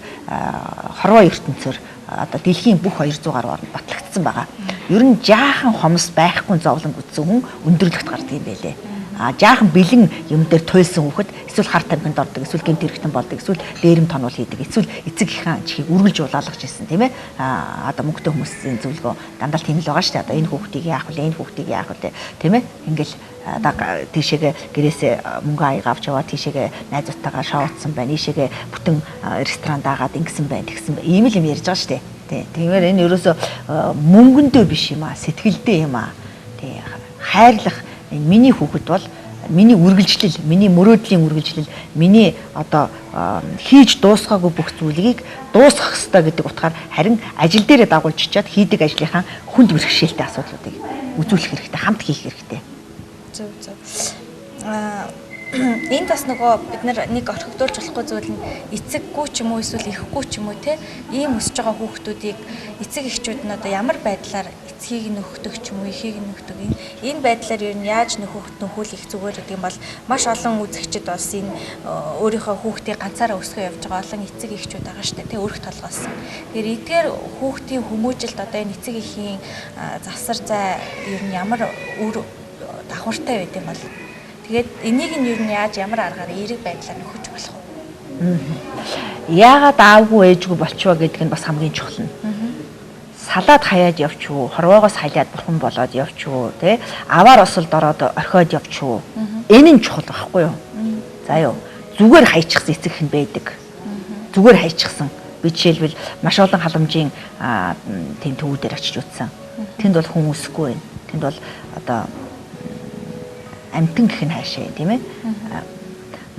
Speaker 2: хорвоо ертөнцөөр одоо дэлхийн бүх 200 гаруй орнд батлагдсан байгаа. Ер нь жаахан хомс байхгүй зовлон гүцсэн хүн өндөрлөгт гардаг юм байлээ. Жаахан бэлэн юм дээр туйлсан хүүхэд эсвэл хар тамхинд ордог, эсвэл гэмт хэрэгтэн болдог, эсвэл дээрэм тонол хийдэг, эсвэл эцэг ихаан чихийг үргэлж улаалгаж ирсэн тийм ээ. Одоо мөнгөтэй хүмүүсийн зөвлөгөө дандаа тийм л байгаа шүү дээ. Одоо энэ хүүхдийг яах вэ? Энэ хүүхдийг яах вэ? Тийм ээ. Ингээл тийшээгээ гэрээсээ мөнгө аяга авч яваа, тийшээгээ найзуудтайгаа шоудсан байна, ийшээгээ бүтэн ресторан даагаад ингэсэн байна, тэгсэн байна. Ийм л юм ярьж байгаа шүү дээ. Тэгэхээр энэ ерөөсө мөнгөндөө биш юм аа, сэтгэлдээ юм аа. Тий. Хайрлах миний хүүхэд бол миний үргэлжлэл, миний мөрөөдлийн үргэлжлэл, миний одоо хийж дуусгаагүй бүх зүйлийг дуусгах ёстой гэдэг утгаар харин ажил дээрээ дагуулж чичээд хийдэг ажлынхаа хүнд бэрхшээлтэй асуудлуудыг үзүүлэх хэрэгтэй, хамт хийх хэрэгтэй.
Speaker 1: Зөв. Энд бас нөгөө бид нэг орхигдуулж болохгүй зүйл нь эцэггүй ч юм уу эсвэл ихгүй ч юм уу те ийм өсөж байгаа хүүхдүүдийг эцэг эхчүүд нь одоо ямар байдлаар эцгийг нөхдөг ч юм уу эхийг нөхдөг энэ байдлаар ер нь яаж нөхөхд нөхүүлэх зүгээр гэдэг юм бол маш олон үзэгчид бас энэ өөрийнхөө хүүхдийг ганцаараа өсгөө явж байгаа олон эцэг эхчүүд байгаа шүү дээ те өрх толгоос. Тэгэхээр эдгээр хүүхдийн хүмүүжилт одоо энэ эцэг эхийн завсар зай ер нь ямар үр давхартай байд юм бол тэгээд энийг нь ер нь яаж ямар аргаар эерэг байдлаар нөхөж болох вэ?
Speaker 2: Яагаад аавгүй ээжгүй болчихвоо гэдэг нь бас хамгийн чухал нь. Салаад хаяад явчихв, хорвоогоос хайлаад бурхан болоод явчихв, тэ аваар осолд ороод орхиод явчихв. Энэ нь чухал байхгүй юу? За юу. Зүгээр хайчихсан эцэг хэн байдаг. Зүгээр хайчихсан. Би жишээлбэл маш олон халамжийн тийм төвүүдээр очиж үзсэн. Тэнд бол хүн үсэхгүй байна. Тэнд бол одоо амтэн гэх нь хаашаа тийм ээ.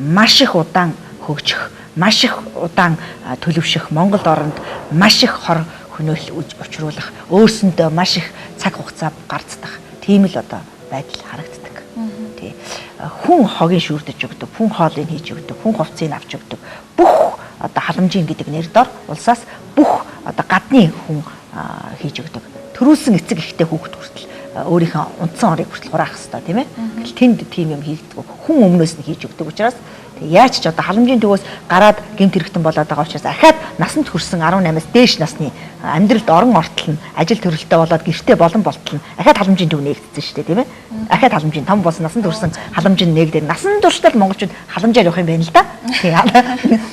Speaker 2: Маш их удаан хөгжих, маш их удаан төлөвшөх, Монгол оронд маш их хор хөнөөл учруулах, өөрсөндөө маш их цаг хугацаа гарцдах тийм л одоо байдал харагддаг. Тий. Хүн хогийн шүүрдэж өгдөг, хүн хоолыг хийж өгдөг, хүн хувцсыг авч өгдөг. Бүх одоо халамжийн гэдэг нэр дор улсаас бүх одоо гадны хүн хийж өгдөг. Төрүүлсэн эцэг ихтэй хүүхэд хүртэл өөрийнхөө унтсан орыг хүртэл хураах хэрэгтэй тийм ээ. Тэнд тийм юм хийгддэг. Хүн өмнөөс нь хийж өгдөг учраас яаж ч одоо халамжийн төвөөс гараад гэмт хэрэгтэн болоод байгаа учраас ахаад насанд хүрсэн 18-аас дээш насны амьдралд орон ортол нь ажил төрөлтөй болоод гэртээ болон болтол нь ахаад халамжийн төв нээгдсэн шүү дээ тийм ээ. Ахаад халамжийн том болсон насанд хүрсэн халамж нь нээгдээд насан туршдаа монголчууд халамжаар явах юм байна л да. Тийм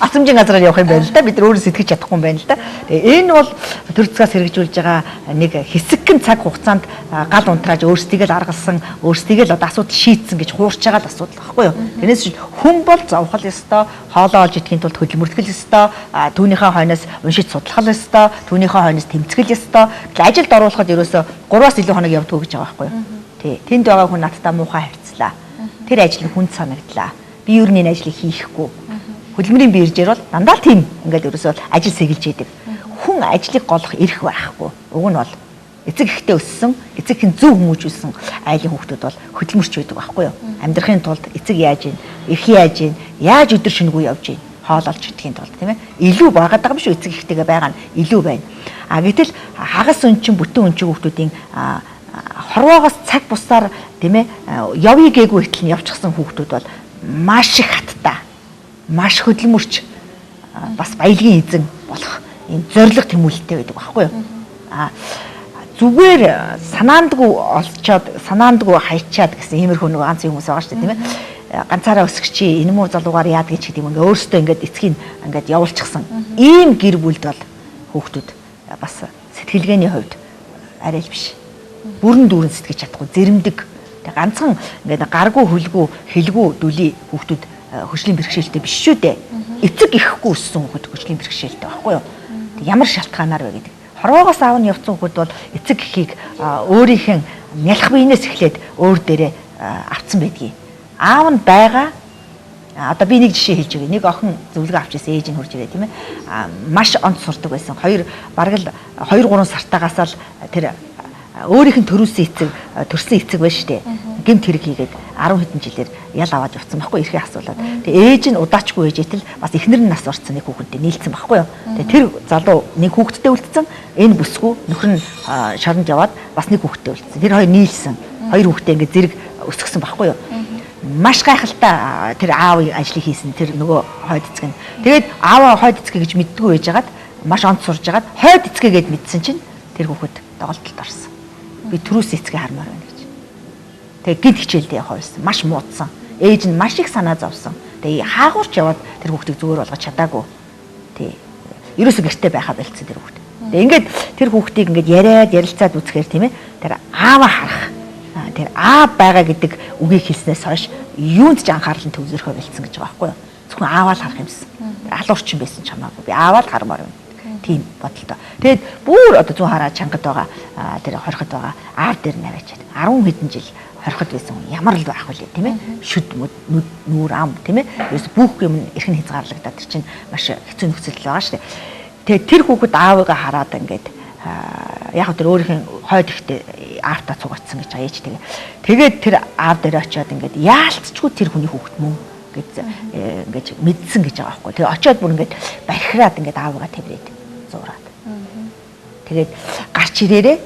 Speaker 2: асамжийн газраар явах юм байна л да. Бид нар өөрөө сэтгэж чадахгүй юм байна л да. Тэгээ энэ бол төр зэгээс хэрэгжүүлж байгаа нэг хэсэгхэн цаг хугацаанд гал унтрааж өөрсдийгөө л аргалсан, өөрсдийгөө л одоо асуудал шийдсэн гэж хуурч байгаа л асуудал багхгүй юу. Тэрнээс хүн бол зовхол ёстой, хоолоо олж идэхийн тулд хөдөлмөртгөл ёстой, түүнийхээ хойноос уншиж судлах ёстой, түүнийхээ хойноос тэмцгэл ёстой. Ажилд оруулахад ерөөсө 3-аас илүү хоног явдаг гэж байгаа байхгүй юу. Тий. Тэнд байгаа хүн надтай муухай харьцлаа. Тэр ажил нь хүнд санагдлаа. Би юу нэг ажлыг хийхгүй. Хөдөлмөрийн биржээр бол дандаа тийм ингээд ерөөсө ажил сэгэлж идэг. Хүн ажлыг голох эрх байхгүй. Уг нь бол эцэг ихтэй өссөн, эцэг хэн зөв хүмүүжүүлсэн айлын хүүхдүүд бол хөдөлмөрч байдаг байхгүй юу? Амьдрахын тулд эцэг яаж ийн, эх яаж ийн, яаж өдөр шөнөгүй явж ийн, хоол олж идэхийн тулд тийм ээ. Илүү байгаад байгаа юм шүү эцэг ихтэйгээ байгаа нь илүү байна. Гэтэл хагас өнчин бүтэн өнчин хүүхдүүдийн хорвоогоос цаг бусаар тийм ээ явъя гээгүй хэтэл нь явчихсан хүүхдүүд бол маш их хаттай, маш хөдөлмөрч бас баялагын эзэн болох ийм зориг тэмүүлэлтэй байдаг байхгүй юу? Зүгээр санаандгүй олцоод санаандгүй хайчаад гэсэн иймэрхүү нэг ганц хүмүүс байгаа шүү дээ тийм ээ. Ганцаараа өсгөчий энэ муу залуугаар яад гэж гэдэг юм ингээ өөртөө ингээд эцгийг ингээд явуулчихсан. Ийм гэр бүлд бол хүүхдүүд бас сэтгэлгээний хувьд арай л биш. Бүрэн дүүрэн сэтгэж чадахгүй зэрэмдэг. Тэг ганцхан ингээд гаргүй хөлгүй хэлгүй дүлий хүүхдүүд хөшлийн бэрхшээлтэй биш шүү дээ. Эцэг ихгүй өссөн хүүхэд хөшлийн бэрхшээлтэй байхгүй юу? Ямар шалтгаанаар вэ гэдэг. Хорвоогоос аав нь явцсан хүүхэд бол эцэг эхийг өөрийнх нь нялх биенээс эхлээд өөр дээрээ авцсан байдгийг. Аав нь байгаа. Одоо би нэг жишээ хэлж өгье. Нэг охин зөвлөгөө авч ирсэн ээж нь хурж ирээ тийм ээ. Маш онц сурдаг байсан. Бараг л 2-3 сартаагаас л тэр өөрийнх нь төрсэн эцэг байж штэ. Гэмт хэрэг хийгээд 10 хэдэн жилээр ял аваад явцсан байхгүй эрхээ асуулаад. Тэгээ ээж нь удаачгүй ээжэтэл бас эхнэр нь нас орцсон нэг хүүхэнтэй нийлсэн байхгүй юу. Тэгээ тэр залуу нэг хүүхэдтэй үлдсэн. Энэ бүсгүй нөхөр нь шоронд яваад бас нэг хүүхэдтэй үлдсэн. Тэр хоёр нийлсэн. Хоёр хүүхэдтэй ингээд зэрэг өсгсөн байхгүй юу. Маш гайхалтай тэр аавын ажлыг хийсэн тэр нөгөө хойд эцэг нь. Тэгээд ааваа хойд эцэг гэж мэддэггүй байжгаад маш онц сурж агаад хойд эцгээгээд мэдсэн чинь тэр хүүхэд доголдолд орсон. Би түрүүс эцгээ хармаар байна гэж. Тэгээ гид хичээлдээ хойсон. Маш муудсан. Ээж нь маш их санаа зовсон. Тэгээ хаагуурч яваад тэр хүүхдийг зүгээр болгож чадаагүй. Тий. Ерөөсө гэртээ байхаа болцсон тэр хүүхд. Тэгээ ингээд тэр хүүхдийг ингээд яриад ярилцаад үзэхээр тийм ээ. Тэр ааваа харах. Тэр аав байгаа гэдэг үгийг хэлснээс хойш юунд ч анхаарал нь төвлөрөхөө болцсон гэж байгаа байхгүй юу? Зөвхөн ааваа л харах юмсан. Алуурчин байсан ч хамаагүй. Би ааваа л хармаар байна. Тийм бодолтой. Тэгээд бүр одоо 100 хараа чангад байгаа тэр хорхот байгаа аав дээр наваачаад 10 хэдэн жил хорхот байсан ямар л байх вэ тийм ээ? Шүд нүүр ам тийм ээ? Ерөөс бүх юм эрхэн хязгаарлагдаад тэр чинь маш хэцүү нөхцөл байгаа шүү дээ. Тэгээд тэр хүүхэд аавыгаа хараад ингээд яг тэр өөрийнх хойд ихтэй аавтаа цугацсан гэж байгаа ээж тэгээд тэр аав дээр очиод ингээд яалтчгүй тэр хүний хүүхэд мөн гэж ингээд мэдсэн гэж байгаа байхгүй. Тэгээ очиод бүр ингээд бархираад ингээд аавыгаа тавираад зураад. Тэгээд гарч ирээрээ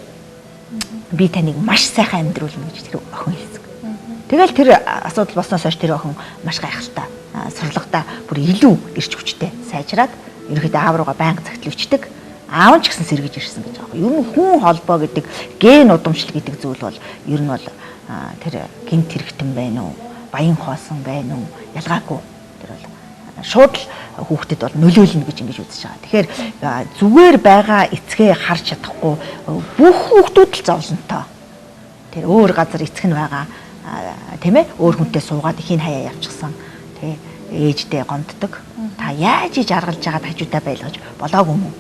Speaker 2: би таныг маш сайхан амьдруулна гэж тэр охин хэлсэн. Тэгэл тэр асуудал болсноос хойш тэр охин маш гайхалтай сурлагада бүр илүү ирч хүчтэй сайжраад ерөөхдөө аав руугаа байнга цагтлуулчдаг. Аав ч гэсэн сэргэж ирсэн гэж байгаа. Ер нь хүн холбоо гэдэг ген удамшил гэдэг зүйл бол ер нь бол тэр гэмт хэрэгтэн байна уу, баян хоосон байна уу ялгаагүй. Тэр бол шууд хүүхдэд бол нөлөөлнө гэж ингэж үзэж байгаа. Тэгэхээр зүгээр байгаа эцгээ харж чадахгүй бүх хүүхдүүд л зовлонтой. Тэр өөр газар эцэг нь байгаа тийм ээ өөр хүнтэй суугаад ихийн хаяа явчихсан. Тэ ээждээ гомддог. Та яаж иж аргалж байгаад хажуудаа байлгаж болоогүй мүү?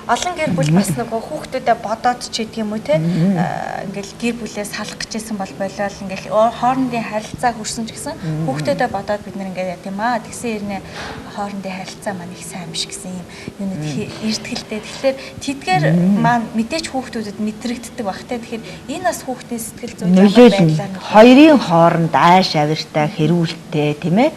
Speaker 1: Олон гэр бүл бас нөгөө хүүхдүүдэд бодоод ч гэдэг юм уу те ингээл гэр бүлээ салах гэжсэн бол болол ингээл хоорондын харилцаа хүрсэн ч гэсэн хүүхдүүдэд бодоод бид нэр ингээд тийм аа тэгсэн ирнэ хоорондын харилцаа маань их сайн биш гэсэн юм юунууд эртгэлтэй. Тэгэхээр тэдгээр маань мэдээч хүүхдүүдэд мэдрэгддэг бах те. Тэгэхээр энэ бас хүүхдийн сэтгэл зүйн
Speaker 2: байлаа. Хоёрын хооронд айш авиртай хэрүүлтэй тийм ээ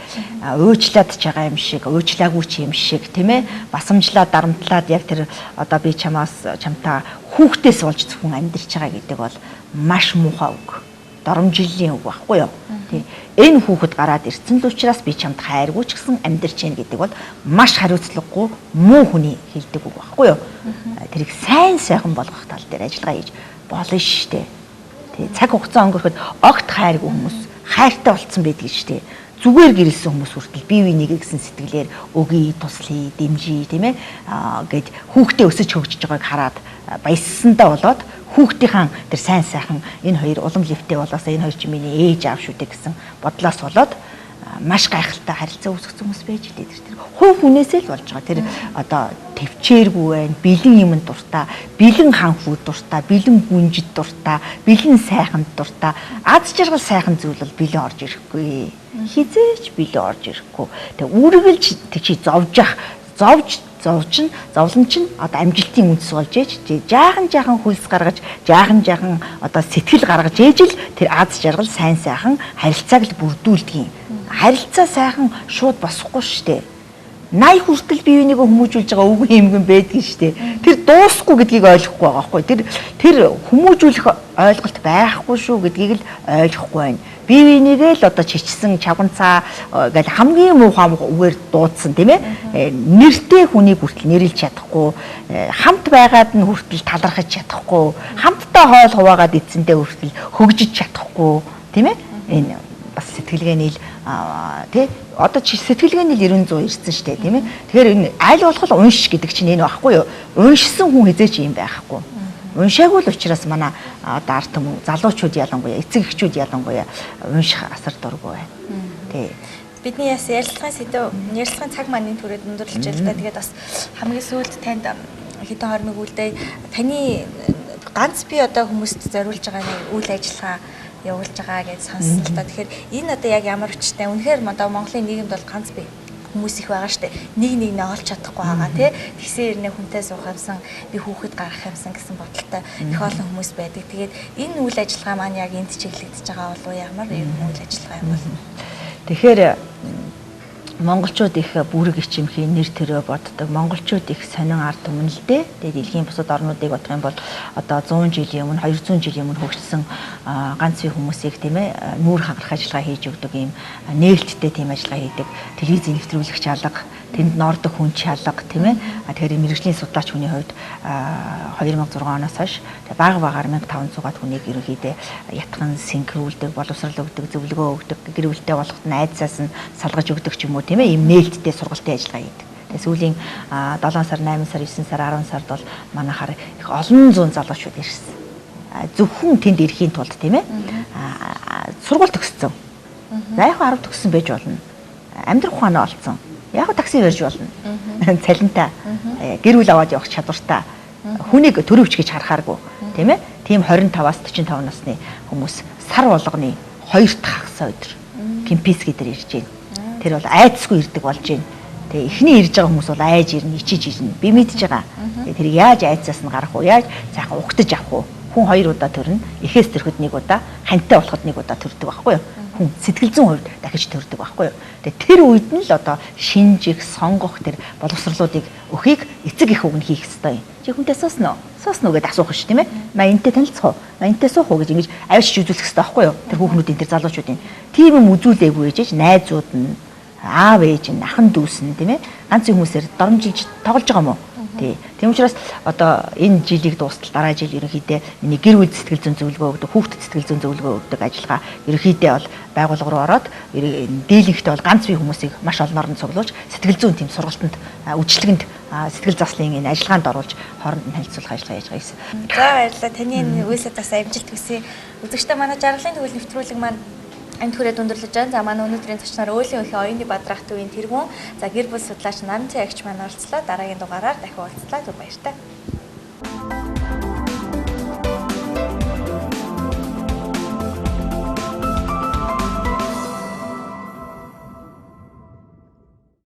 Speaker 2: уучлаад ч байгаа юм шиг уучлаагүй ч юм шиг тийм ээ басамжлаад дарамтлаад яг тэр одоо би чамтаа хүүхдээс болж зөвхөн амьдарч байгаа гэдэг бол маш муухай үг. Доромжиллийн үг байхгүй юу? Тий. Энэ хүүхэд гараад ирсэн л учраас би чамд хайргүй ч гэсэн амьдарч гин гэдэг бол маш хариуцлагагүй муу хүний хэлдэг үг байхгүй юу? Тэрийг сайн сайхан болгох тал дээр ажиллагаа хийж болно шүү дээ. Тий. Цаг хугацаа өнгөрөхөд огт хайргүй хүмүүс хайртай болцсон байдаг шүү дээ. Зүгээр гэрэлсэн хүмүүс хүртэл бие биенийгээ гэсэн сэтгэлээр өгье, туслая, дэмжиж, тийм ээ гэд хүүхдээ өсөж хөгжиж байгааг хараад баяссандаа болоод хүүхдийнхэн тэр сайн сайхан энэ хоёр улам левтэй болоосаа энэ хоёр чи миний ээж аав шүү дээ гэсэн бодлоос болоод маш гайхалтай харилцаа үүсгэсэн хүмүүс байж дээ тэр хувь хүнээсээ л болж байгаа. Тэр одоо төвчээргүй байна, бэлэн юмд дуртай, бэлэн ханхууд дуртай, бэлэн гүнжид дуртай, бэлэн сайханд дуртай, аз жаргал сайхан зүйл бол бэлэн орж ирэхгүй. Хизээч бэлэн орж ирэхгүй. Тэг үргэлж чи зовлон чинь одоо амжилтын үндэс болж ээж жаахан хөлс гаргаж жаахан одоо сэтгэл гаргаж ээж л тэр аз жаргал сайн сайхан харилцааг л бүрдүүлдэг юм. Харилцаа сайхан шууд босхгүй штэ. 80 хүртэл бие бинийгээ хүмүүжүүлж байгаа үгүй юм байдгийн штэ. Тэр дуусахгүй гэдгийг ойлгохгүй байгаа байхгүй. Тэр хүмүүжүүлэх ойлголт байхгүй шүү гэдгийг л ойлгохгүй байна. Бие бинийгээ л одоо чичсэн чавганцаа гэл хамгийн муухай үгээр дуудсан тийм ээ. Нэртэй хүнийг хүртэл нэрлж чадахгүй, хамт байгаад нь хүртэл талархаж чадахгүй, хамтдаа хоол хуваагаад эзэндээ хүртэл хөгжиж чадахгүй тийм ээ. Энэ бас сэтгэлгээний тий одоо чи сэтгэлгээний 900 ирсэн штэ тийм ээ. Тэгэхээр энэ аль болох унш гэдэг чинь энэ байхгүй юу? Уншсан хүн хизээч юм байхгүй. Уншаагүй л учраас манай одоо ард түмэн залуучууд ялангуяа эцэг эхчүүд ялангуяа унших асар дургүй байна. Тий.
Speaker 1: Бидний яс ярилцлагын цаг маань түрээд өндөрлөж байл та. Тэгээд бас хамгийн сүүлд танд хэдэн хормыг үлдээ таны ганц би одоо хүмүүст зориулж байгаа нэг үйл ажиллагаа явуулж байгаа гэж сонслоо. Тэгэхээр энэ одоо яг ямар хүчтэй? Үнэхээр одоо Монголын нийгэмд бол ганц би хүмүүс их байгаа штэ. Нэг нэ олж чадахгүй байгаа тий. Тэгсэн ирнэ хүнтэй суух юмсан би хүүхэд гаргах юмсан гэсэн бодолтой их олон хүмүүс байдаг. Тэгээд энэ үйл ажиллагаа маань яг энд чиглэгдэж байгаа болов уу? Ямар юм үйл ажиллагаа юм бол?
Speaker 2: Тэгэхээр монголчууд их бүрэг ичимхийн нэр төрөө боддог. Монголчууд их сонин ард түмэн л дээ. Тэгээд дэлхийн бусад орнуудыг бодох юм бол одоо 100 жилийн өмнө 200 жилийн өмнө хөгжсөн ганц бие хүмүүсийг тийм ээ нүүр хагарах ажиллагаа хийж өгдөг юм нээлттэй тийм ажиллагаа хийдэг. Телевизийн нэвтрүүлэгч алга, тэнд нордог хүн чалга тийм ээ. Тэгэхээр мэрэгжлийн судлаач хүний хувьд 2006 оноос хойш бага багаар 1500-аад хүнийг ерөнхийдөө ятган синхруулдаг, боловсрал өгдөг, зөвлөгөө өгдөг, гэр бүлтэй болоход найзаас нь салгаж өгдөг ч юм уу тийм ээ. Ийм нээлттэй сургалтын ажиллагаа хийдэг. Тэгээ сүүлийн 7 сар, 8 сар, 9 сар, 10 сард бол манайхаар их олон зуун залуучууд ирсэн. Зөвхөн тэнд ирэхийн тулд тийм ээ. Сургууль төгссөн. За яг 10 төгссөн байж болно. Амьдрах ухаанаа олцсон. Яг такси барьж болно. Цалинтай. Гэр бүл аваад явах чадвартай. Хүнийг төрөвч гэж харахааргүй. Тийм ээ. Тийм 25-аас 45 насны хүмүүс сар болгоны 2 дахь хагас өдөр кемписки дээр ирж байна. Тэр бол айцгүй ирдэг болж байна. Тэгээ эхний ирж байгаа хүмүүс бол айж ирнэ, ичиж ирнэ. Би мэдж байгаа. Тэгээ тэр яаж айцаас нь гарах уу? Яаж сайхан угтаж авах уу? Хүн 2 удаа төрнө. Эхээс төрөхөд 1 удаа, хантай болоход 1 удаа төрдөг байхгүй юу? Хүн сэтгэл зүйн хувьд дахиж төрдөг байхгүй юу? Тэгээ тэр үед нь л одоо шинжих, сонгох тэр боловсролуудыг өхийг эцэг их үг нь хийх ёстой юм. Чи хүнтэй сууснаа уу? Сууснаа уу гэдээ асуух ш тийм ээ. Маянтай танилцах уу? Маянтай суух уу гэж ингэж авьяасч үзүүлэх ёстой байхгүй юу? Тэр хүүхнүүдийн тэр залуучуудын тийм юм үзүүлээгүй ээжж найзууд нь аав ээж нь ахан дүүс нь тийм ээ. Ганцын хүмүүсээр доромжилж тоглож байгаа юм уу? Тийм учраас одоо энэ жилийг дуустал дараа жил ерөнхийдөө миний гэр бүл сэтгэл зүйн зөвлөгөө өгдөг, хүүхдэд сэтгэл зүйн зөвлөгөө өгдөг ажиллагаа ерөнхийдөө бол байгууллага руу ороод дийлэнхтэй бол ганц бие хүмүүсийг маш олноор нь цуглуулж сэтгэл зүйн тийм сургалтанд үйлчлэгэнд сэтгэл заслын энэ ажиллагаанд оруулж хооронд нь харилцуулах ажиллагаа яаж байгаа юм.
Speaker 1: За баярлалаа. Таны энэ үйлсээ бас амжилт хүсье. Үзэгчтэй манай жаргалын төвөл нэвтрүүлэг маань энэ түрээд өндөрлөж байна. За манай өнөөдрийн зочноор Өөлийн өхөө оюуны бадрах төвийн тэргүүн. За гэр бүл судлаач Намцын агч маань оролцлоо. Дараагийн дугаараар дахин уулзлаа. Түр баяртай.